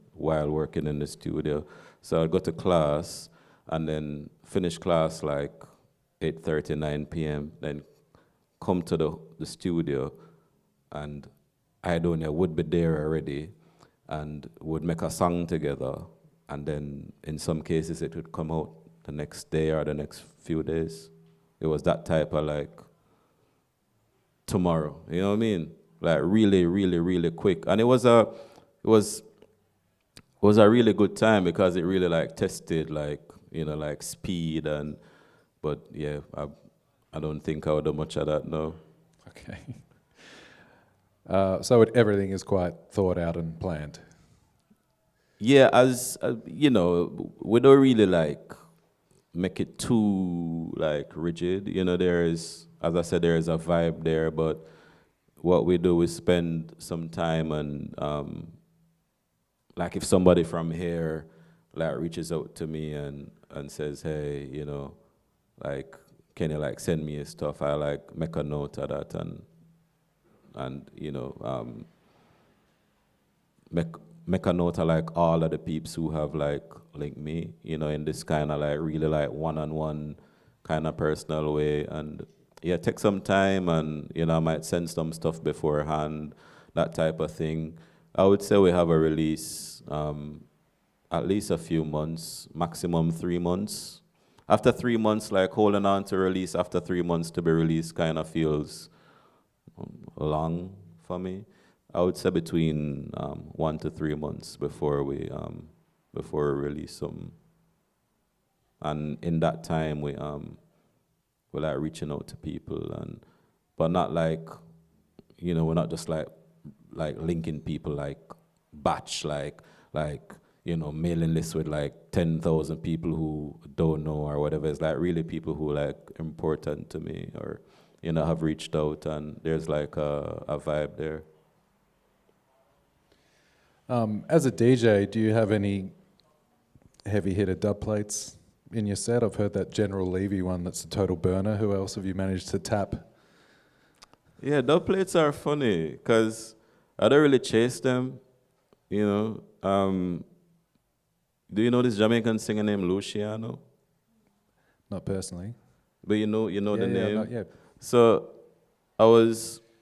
in the studio. So I'd go to class and then finish class like 8:30, 9 p.m. Then come to the studio, and Idonia would be there already and would make a song together, and then in some cases it would come out the next day or the next few days. It was that type of like tomorrow, you know what I mean? Like really, really, really quick. And it was a really good time because it really like tested like, you know, like speed but yeah, I don't think I would do much of that now. Okay. So everything is quite thought out and planned. Yeah, as you know, we don't really like make it too like rigid. You know, as I said, there is a vibe there, but what we do is spend some time and like if somebody from here like reaches out to me and says, hey, you know, like can you like send me your stuff? I like make a note of that and you know make a note of like all of the peeps who have like linked me, you know, in this kind of like really like one-on-one kind of personal way. And yeah, take some time, and I might send some stuff beforehand, that type of thing. I would say we have a release at least a few months, maximum 3 months. After 3 months, like holding on to release after 3 months to be released kind of feels long for me. I would say between 1 to 3 months before we release something. And in that time, we're like reaching out to people, but not like, we're not just like linking people like batch, like mailing lists with like 10,000 people who don't know or whatever. It's like really people who like important to me, or have reached out, and there's like a vibe there. As a DJ, do you have any heavy hitter dub plates in your set? I've heard that General Levy one that's a total burner. Who else have you managed to tap? Yeah, dub plates are funny because I don't really chase them, Do you know this Jamaican singer named Luciano? Not personally. But you know the name? Yeah. So all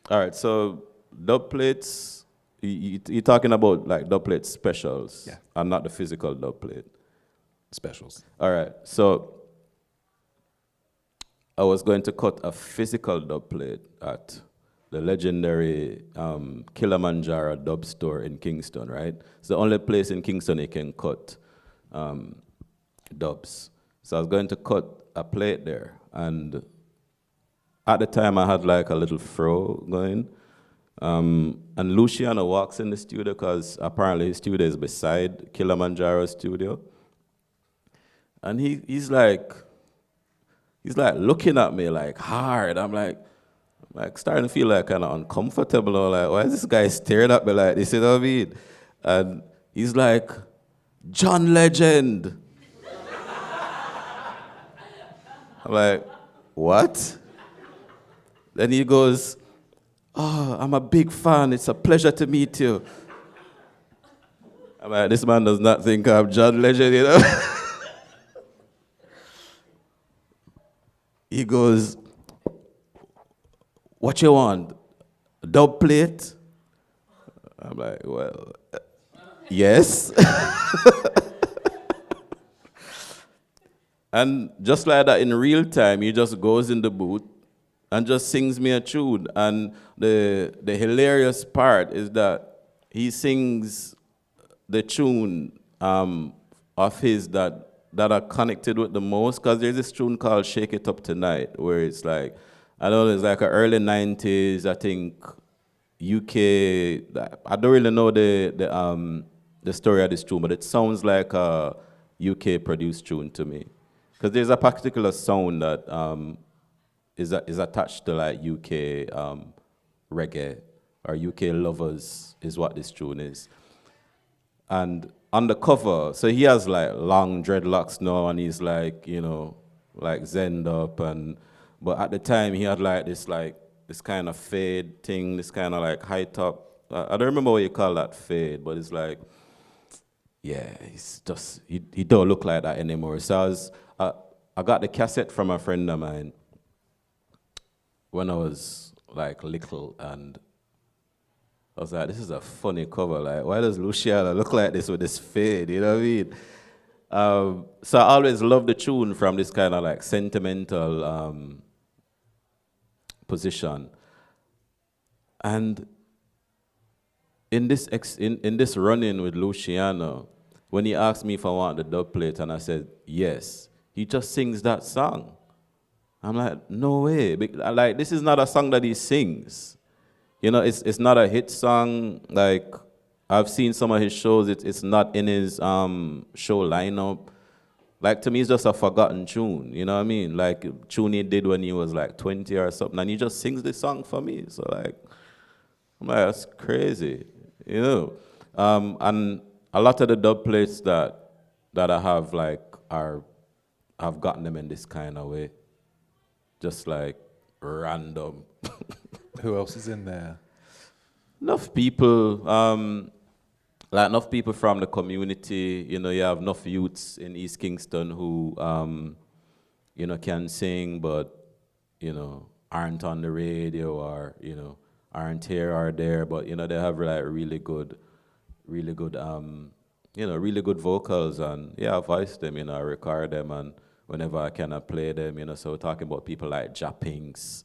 right, so dub plates, you're talking about like dub plate specials, Yeah. And not the physical dub plate. Specials. All right, so I was going to cut a physical dub plate at the legendary Kilimanjaro dub store in Kingston, right? It's the only place in Kingston you can cut dubs. So I was going to cut a plate there, and at the time I had like a little fro going, and Luciano walks in the studio because apparently his studio is beside Kilimanjaro studio, and he's like looking at me like hard. I'm like starting to feel like kind of uncomfortable, or like, why is this guy staring at me like this? You know what I mean? And he's like, John Legend. I'm like, what? Then he goes, oh, I'm a big fan. It's a pleasure to meet you. I'm like, this man does not think I'm John Legend, He goes, what you want? A dub plate? I'm like, well, yes. And just like that, in real time, he just goes in the booth and just sings me a tune. And the hilarious part is that he sings the tune of his that are connected with the most, because there's this tune called Shake It Up Tonight, where it's like, I don't know, it's like an early 90s, I think, UK, I don't really know the story of this tune, but it sounds like a UK produced tune to me. Because there's a particular sound that is attached to like UK reggae, or UK lovers is what this tune is. And on the cover, so he has like long dreadlocks now, and he's like, like zened up, but at the time he had like this kind of fade thing, this kind of like high top. I don't remember what you call that fade, but it's like, yeah, it's just, he don't look like that anymore. So I got the cassette from a friend of mine when I was like little, and I was like, this is a funny cover. Like, why does Luciano look like this with this fade? You know what I mean? So I always loved the tune from this kind of like sentimental position. And in this run-in with Luciano, when he asked me if I want the dub plate, and I said yes, he just sings that song. I'm like, no way. Like, this is not a song that he sings. It's not a hit song. Like, I've seen some of his shows. It's not in his show lineup. Like, to me, it's just a forgotten tune. You know what I mean? Like, a tune he did when he was like 20 or something, and he just sings this song for me. So like, I'm like, that's crazy. And a lot of the dub plates that I have, like, I've gotten them in this kind of way, just like random. Who else is in there? Enough people, like enough people from the community. You have enough youths in East Kingston who can sing, but, aren't on the radio or, aren't here or there, but, they have like really good, really good vocals, and I voice them, I record them, and whenever I can, I play them, so we're talking about people like Japinks,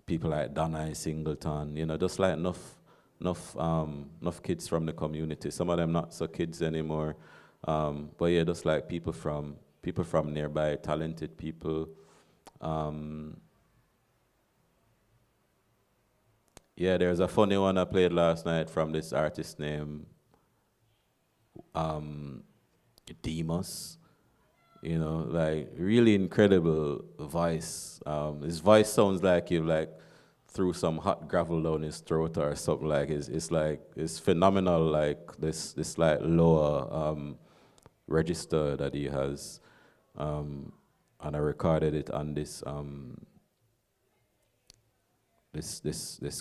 people like Donna Singleton, just like enough kids from the community. Some of them not so kids anymore, but yeah, just like people from nearby, talented people. Yeah, there's a funny one I played last night from this artist named Demus. Like really incredible voice. His voice sounds like you like threw some hot gravel down his throat or something. Like it's phenomenal. Like this like lower register that he has, and I recorded it on this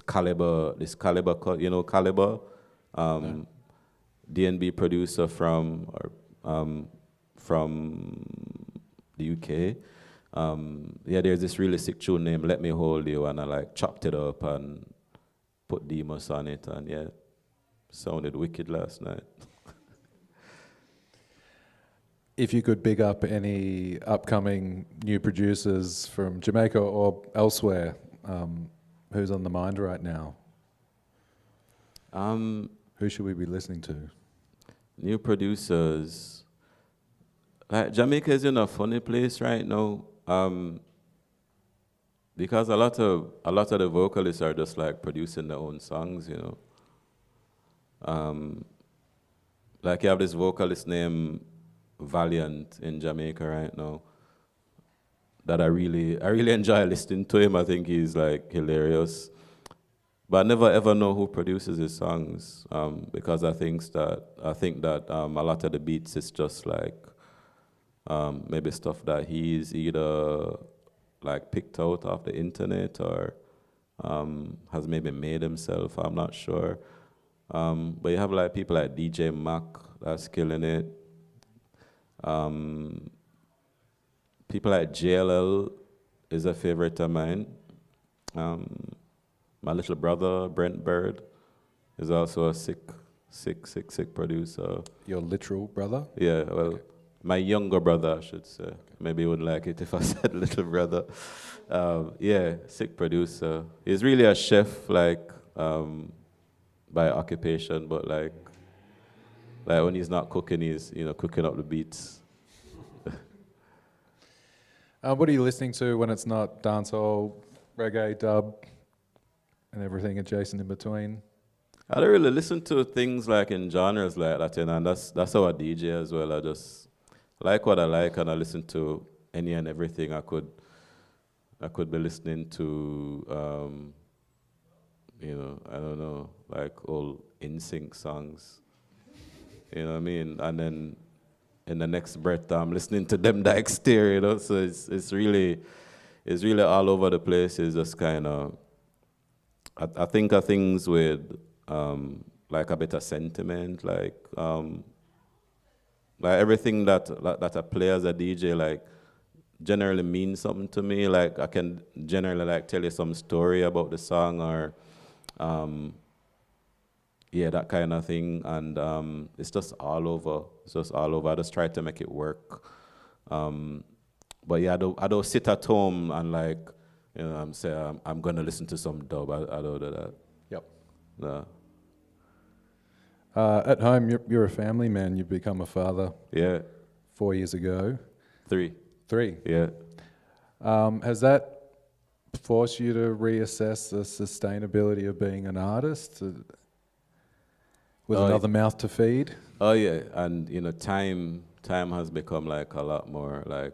caliber caliber DNB producer from the UK. There's this really sick tune named Let Me Hold You, and I like chopped it up and put Demus on it, and sounded wicked last night. If you could big up any upcoming new producers from Jamaica or elsewhere, who's on the mind right now? Who should we be listening to? New producers. Like Jamaica is in a funny place right now, because a lot of the vocalists are just like producing their own songs, Like you have this vocalist named Valiant in Jamaica right now that I really enjoy listening to him. I think he's like hilarious. But I never ever know who produces his songs, because I think that a lot of the beats is just like maybe stuff that he's either like picked out off the internet or has maybe made himself. I'm not sure. But you have like people like DJ Mac that's killing it. People like JLL is a favorite of mine. My little brother, Brent Bird, is also a sick producer. Your literal brother? Yeah, well, okay. My younger brother, I should say. Okay. Maybe he wouldn't like it if I said little brother. Sick producer. He's really a chef, like, by occupation, but like when he's not cooking, he's, cooking up the beats. What are you listening to when it's not dancehall, reggae, dub, and everything adjacent in between? I don't really listen to things like in genres like that, and that's how I DJ as well. I just like what I like, and I listen to any and everything I could be listening to. I don't know, like old NSYNC songs. You know what I mean? And then in the next breath, I'm listening to them Dexter, So it's really all over the place. It's just kind of, I think of things with like a bit of sentiment, like everything that I play as a DJ, like generally means something to me. Like I can generally like tell you some story about the song or that kind of thing, and it's just all over. I just try to make it work. But I don't sit at home and like, I'm saying I'm gonna listen to some dub. I don't do that. Yep. No. At home, you're a family man. You've become a father. Yeah. 4 years ago. 3. 3. Yeah. Has that forced you to reassess the sustainability of being an artist with another mouth to feed? Oh yeah, and time has become like a lot more like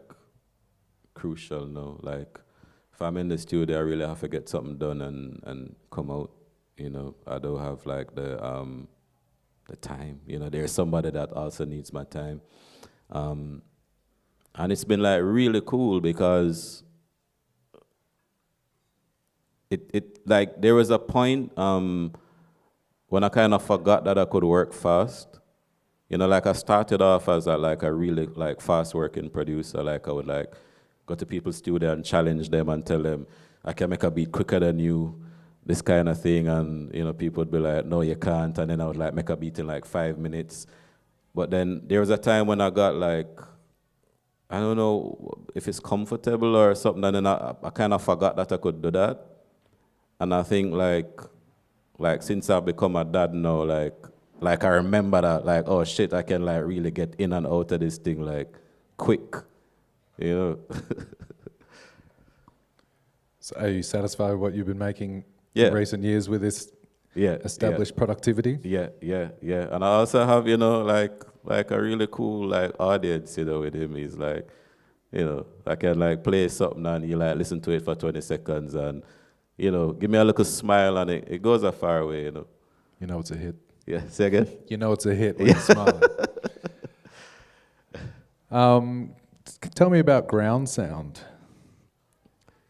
crucial now. Like if I'm in the studio, I really have to get something done and come out. I don't have like the time. There's somebody that also needs my time, and it's been like really cool because it like there was a point when I kind of forgot that I could work fast, You know, like I started off as like a really like fast working producer. Like I would like go to people's studio and challenge them and tell them I can make a beat quicker than you, this kind of thing. And you know, people would be like, no, you can't. And then I would like make a beat in like 5 minutes. But then there was a time when I got like, I don't know if it's comfortable or something, and then I kind of forgot that I could do that. And I think like since I've become a dad now, like I remember that, like, oh shit, I can like really get in and out of this thing like quick, you know. So are you satisfied with what you've been making Yeah. in recent years with this Yeah, established productivity? yeah, and I also have, you know, like a really cool like audience, you know, with him. He's like, you know, I can like play something and you like listen to it for 20 seconds and, you know, give me a little smile and it goes a far way, you know. You know it's a hit. Yeah, say again? You know it's a hit when you're smiling. Tell me about Ground Sound.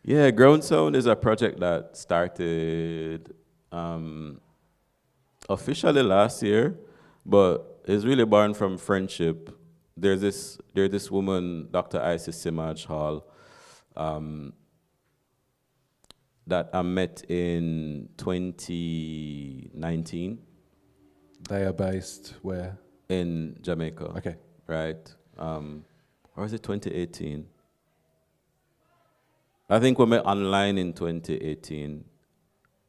Yeah, Ground Sound is a project that started officially last year, but it's really born from friendship. There's this woman, Dr. Isis Simaj Hall, that I met in 2019 They are based where? in Jamaica. Okay. Right? Or is it 2018? I think we met online in 2018,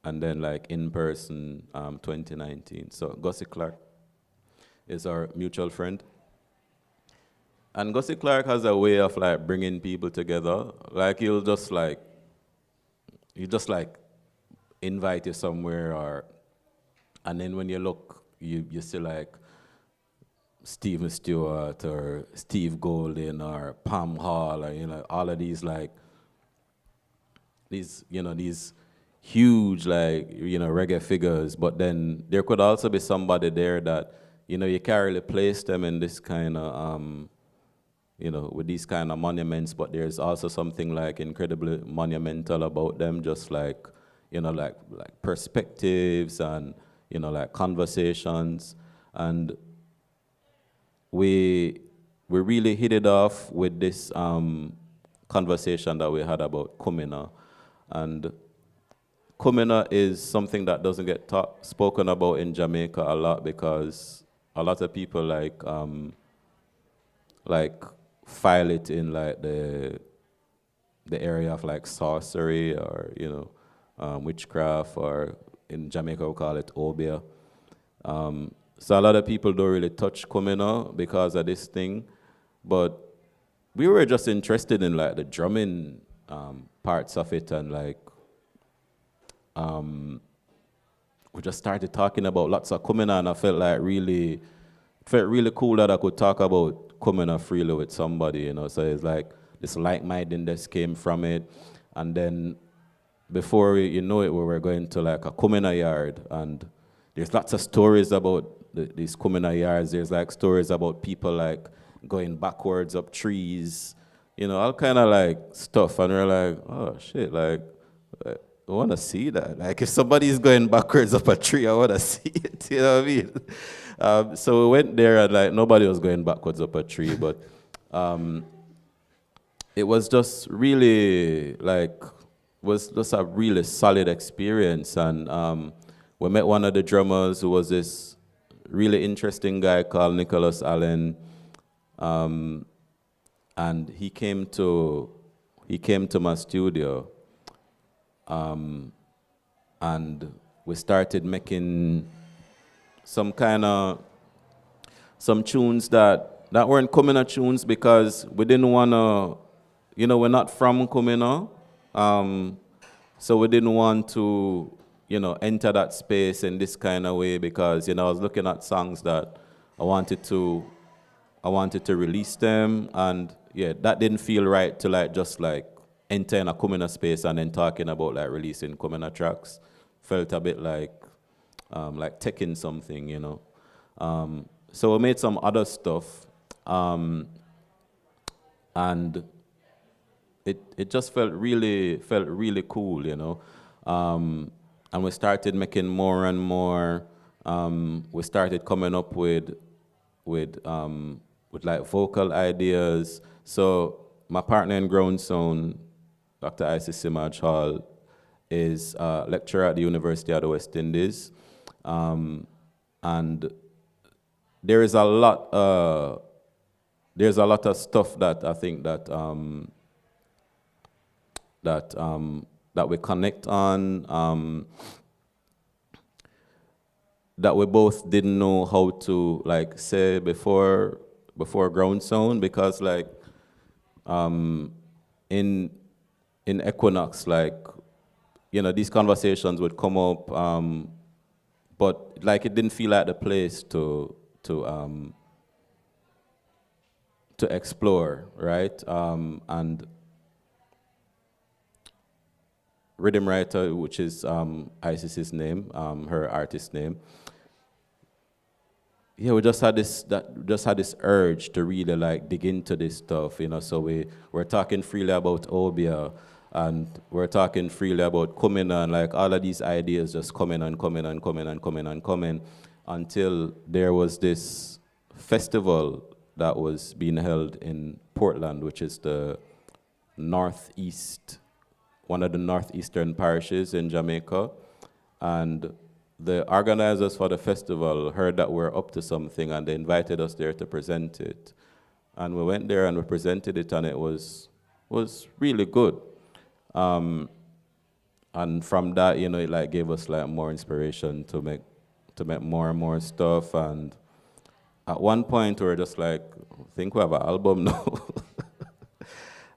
and then like in person 2019. So Gussie Clark is our mutual friend. And Gussie Clark has a way of like bringing people together. Like you just like invite you somewhere, and then when you look, you see like Stephen Stewart or Steve Golden or Pam Hall, or you know, all of these like these huge like, you know, reggae figures. But then there could also be somebody there that, you know, you can't really place them in this kind of you know, with these kind of monuments, but there's also something like incredibly monumental about them, just like, you know, like perspectives and, you know, like conversations. And we really hit it off with this conversation that we had about Kumina. And Kumina is something that doesn't get spoken about in Jamaica a lot, because a lot of people like file it in like the area of like sorcery or, you know, witchcraft, or in Jamaica we call it obia. So a lot of people don't really touch Kumina because of this thing, but we were just interested in like the drumming parts of it, and like we just started talking about lots of Kumina, and I felt really cool that I could talk about Kumina freely with somebody, you know. So it's like this like-mindedness came from it, and then before you know it, we were going to like a Kumina yard, and there's lots of stories about these Kumina yards. There's like stories about people like going backwards up trees, you know, all kind of like stuff, and we're like, oh shit, like I want to see that. Like if somebody's going backwards up a tree, I want to see it. You know what I mean? So we went there, and like nobody was going backwards up a tree, but it was just really like was just a really solid experience. And we met one of the drummers, who was this really interesting guy called Nicholas Allen, and he came to my studio. And we started making some tunes that weren't Kumina tunes, because we didn't want to, you know, we're not from Kumina, so we didn't want to, you know, enter that space in this kind of way, because, you know, I was looking at songs that I wanted to release them, and yeah, that didn't feel right to like just like enter in a Kumina space and then talking about like releasing Kumina tracks. Felt a bit like taking something, you know. So we made some other stuff, and it just felt really cool, you know. And we started making more and more. We started coming up with with like vocal ideas. So my partner in ground sound, Dr. Isis Simaj Hall, is a lecturer at the University of the West Indies, and there is a lot. There's a lot of stuff that I think that that we connect on. That we both didn't know how to like say before ground sound, because like in Equiknoxx, like, you know, these conversations would come up, but like it didn't feel like the place to explore, right? And rhythm writer, which is Isis's name, her artist name. Yeah, we just had this urge to really like dig into this stuff, you know. So we're talking freely about Obia, and we're talking freely about coming, and like all of these ideas just coming and coming and coming and coming and coming, until there was this festival that was being held in Portland, which is the northeast, one of the northeastern parishes in Jamaica, and the organizers for the festival heard that we're up to something, and they invited us there to present it. And we went there and we presented it, and it was really good. And from that, you know, it like gave us like more inspiration to make more and more stuff. And at one point, we were just like, I think we have an album now.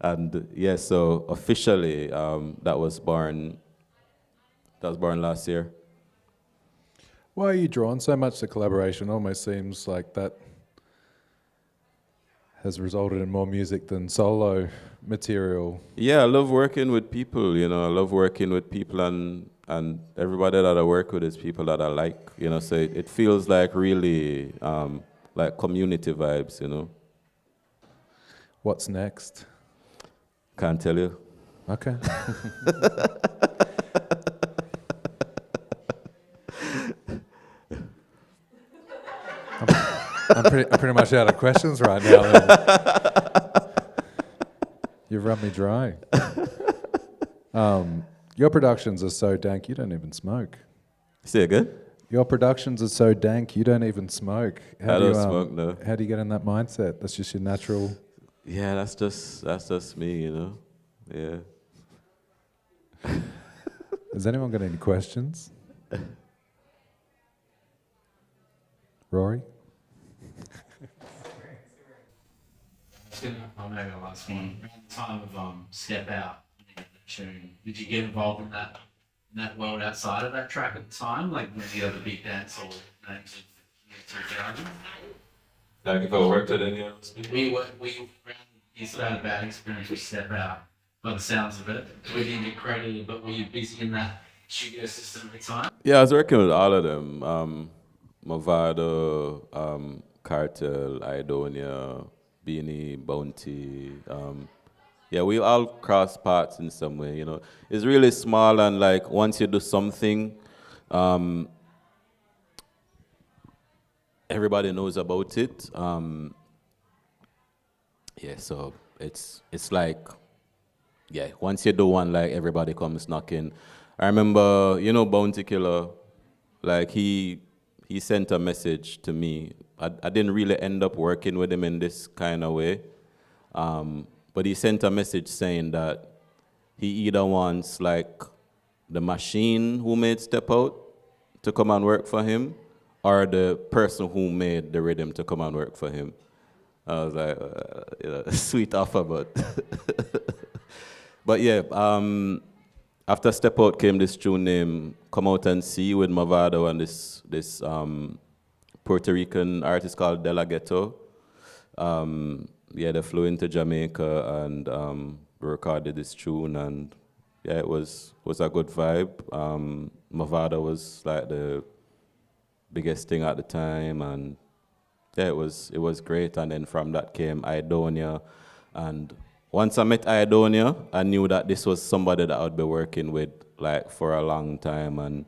And yeah, so officially, that was born last year. Why are you drawn so much to collaboration? Almost seems like that has resulted in more music than solo material. Yeah, I love working with people, you know. I love working with people, and everybody that I work with is people that I like, you know. So it feels like really like community vibes, you know. What's next? Can't tell you. Okay. I'm pretty much out of questions right now. Then. You've run me dry. Your productions are so dank, you don't even smoke. Say again? Your productions are so dank, you don't even smoke. I don't smoke, no. How do you get in that mindset? That's just your natural... Yeah, that's just me, you know. Yeah. Has anyone got any questions? Rory? I'll maybe I'll ask one. Around the time of Step Out, the tune, did you get involved in that world outside of that track at the time, like with the other big dancehall names of jargon? Like if I worked at any of those people? We used to have a bad experience with Step Out, by the sounds of it. We didn't get credited, but were you busy in that studio system at the time? Yeah, I was working with all of them. Movado, Cartel, Idonia, Beanie, Bounty. Yeah, we all cross paths in some way, you know. It's really small, and like once you do something, everybody knows about it. Yeah, so it's like, yeah, once you do one, like everybody comes knocking. I remember, you know, Bounty Killer, like he sent a message to me. I didn't really end up working with him in this kind of way, but he sent a message saying that he either wants like the machine who made Step Out to come and work for him, or the person who made the rhythm to come and work for him. I was like, you know, sweet offer, but yeah. After Step Out came this tune named Come Out and See with Movado and this Puerto Rican artist called De La Ghetto. Yeah, they flew into Jamaica and we recorded this tune, and yeah, it was a good vibe. Movado was like the biggest thing at the time, and yeah, it was great. And then from that came Idonia, and once I met Idonia, I knew that this was somebody that I would be working with like for a long time, and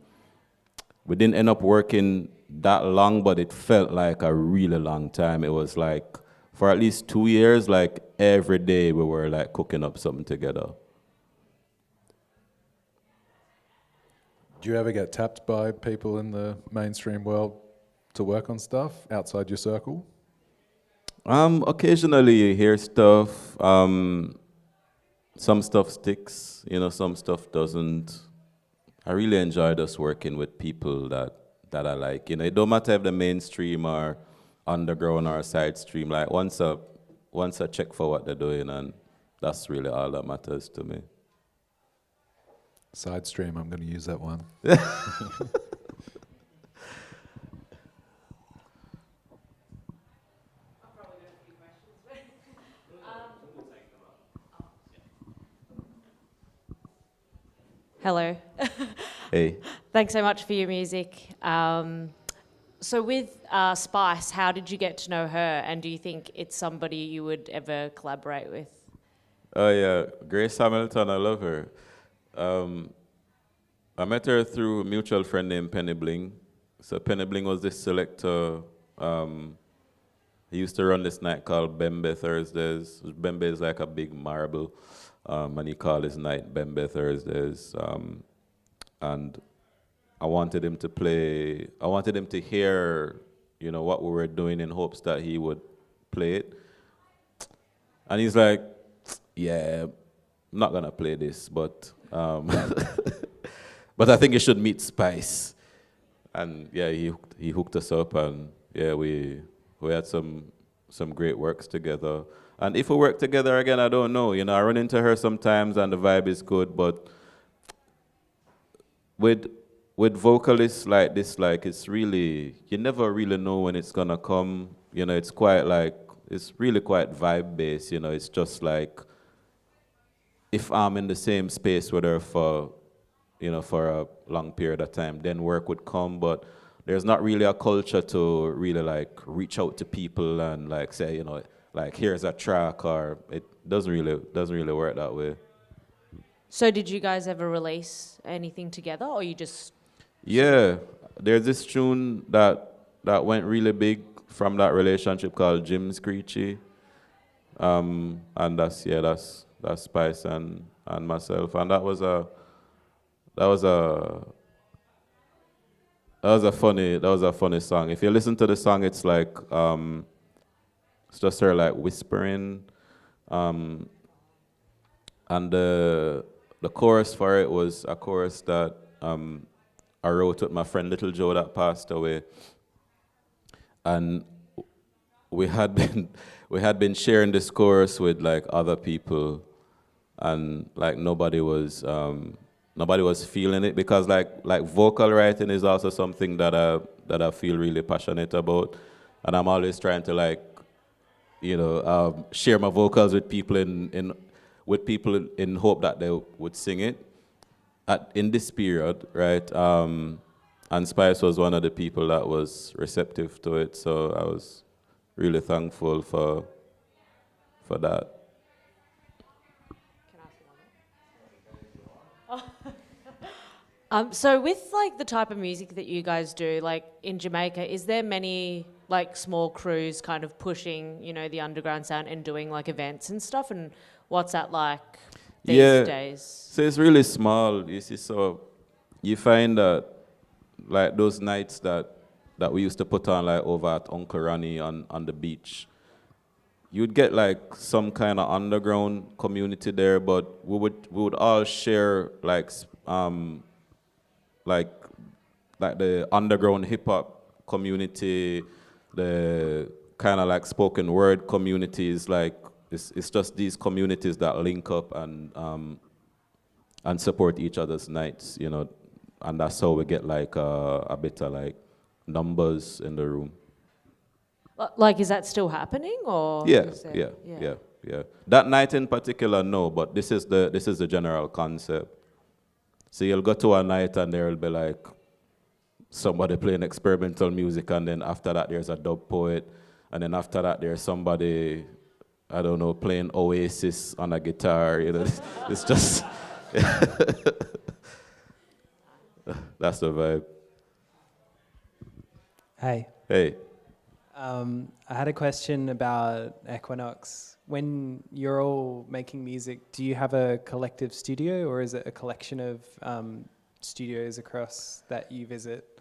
we didn't end up working that long, but it felt like a really long time. It was like, for at least 2 years, like every day we were like cooking up something together. Do you ever get tapped by people in the mainstream world to work on stuff outside your circle? Occasionally you hear stuff. Some stuff sticks, some stuff doesn't. I really enjoy just working with people that I like. It don't matter if the mainstream or underground or side stream. Like once I check for what they're doing, and that's really all that matters to me. Side stream, I'm going to use that one. Hello. Hey. Thanks so much for your music. So with Spice, how did you get to know her, and do you think it's somebody you would ever collaborate with? Oh yeah, Grace Hamilton, I love her. I met her through a mutual friend named Penny Bling. So Penny Bling was this selector. He used to run this night called Bembe Thursdays. Bembe is like a big marble, and he called his night Bembe Thursdays. And I wanted him to hear, what we were doing in hopes that he would play it. And he's like, yeah, I'm not gonna play this, but but I think you should meet Spice. And yeah, he hooked us up, and yeah, we had some great works together. And if we work together again, I don't know. I run into her sometimes, and the vibe is good, but with vocalists like this, like it's really, you never really know when it's gonna come. It's really quite vibe based. It's just like if I'm in the same space with her for a long period of time, then work would come. But there's not really a culture to really like reach out to people and like say, like here's a track, or it doesn't really work that way. So did you guys ever release anything together, or you just... Yeah, there's this tune that went really big from that relationship called Jim Screechy. And that's Spice and myself, and that was a funny song. If you listen to the song, it's like it's just her like whispering, and the chorus for it was a chorus that I wrote with my friend Little Joe that passed away, and we had been sharing this chorus with like other people, and like nobody was feeling it, because like vocal writing is also something that I feel really passionate about, and I'm always trying to like share my vocals with people in hope that they would sing it in this period, right? And Spice was one of the people that was receptive to it, so I was really thankful for that. So with like the type of music that you guys do, like in Jamaica, is there many like small crews kind of pushing, the underground sound and doing like events and stuff? And what's that like these days? So it's really small, you see. So you find that like those nights that we used to put on like over at Uncle Ronnie on the beach, you'd get like some kind of underground community there, but we would all share like the underground hip hop community, the kind of like spoken word communities. Like it's just these communities that link up and support each other's nights, and that's how we get like a bit of like numbers in the room. Like, is that still happening, or? Yeah. That night in particular, no, but this is the general concept. So you'll go to a night and there'll be like somebody playing experimental music, and then after that there's a dub poet, and then after that there's somebody, I don't know, playing Oasis on a guitar. It's just that's the vibe. Hey. Hey. I had a question about Equiknoxx. When you're all making music, do you have a collective studio, or is it a collection of studios across that you visit?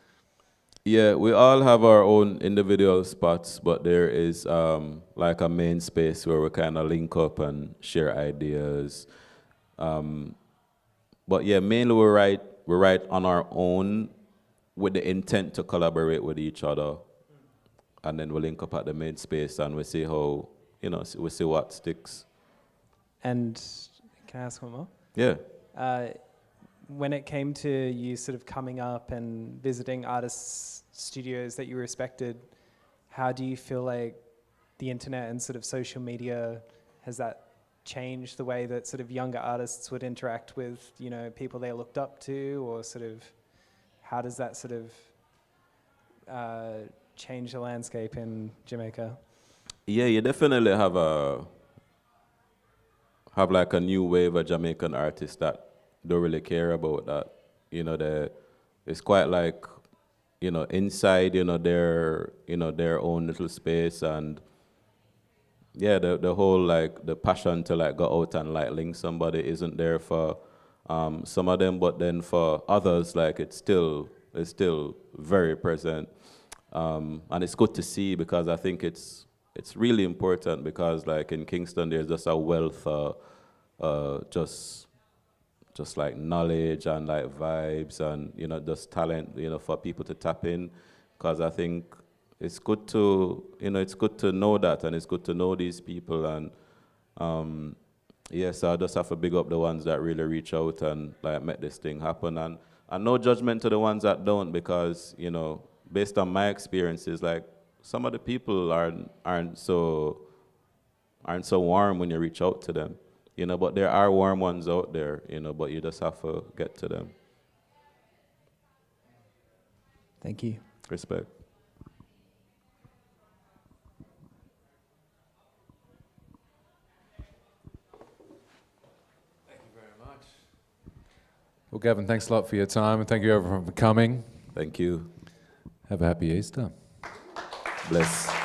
Yeah, we all have our own individual spots, but there is like a main space where we kind of link up and share ideas. But yeah, mainly we write on our own with the intent to collaborate with each other, and then we link up at the main space and we see how we see what sticks. And can I ask one more? Yeah. When it came to you sort of coming up and visiting artists' studios that you respected, how do you feel like the internet and sort of social media, has that changed the way that sort of younger artists would interact with, people they looked up to, or sort of how does that sort of change the landscape in Jamaica? Yeah, you definitely have like a new wave of Jamaican artists that don't really care about that. It's quite like, inside, their own little space, and yeah, the whole like the passion to like go out and like link somebody isn't there for some of them, but then for others, like it's still very present, and it's good to see, because I think it's really important, because like in Kingston there's just a wealth just like knowledge and like vibes and just talent for people to tap in, because I think it's good to know that, and it's good to know these people, and so I just have to big up the ones that really reach out and like make this thing happen, and no judgment to the ones that don't, because based on my experiences, like some of the people aren't so warm when you reach out to them, but there are warm ones out there, but you just have to get to them. Thank you. Respect. Well, Gavin, thanks a lot for your time, and thank you everyone for coming. Thank you. Have a happy Easter. Bless.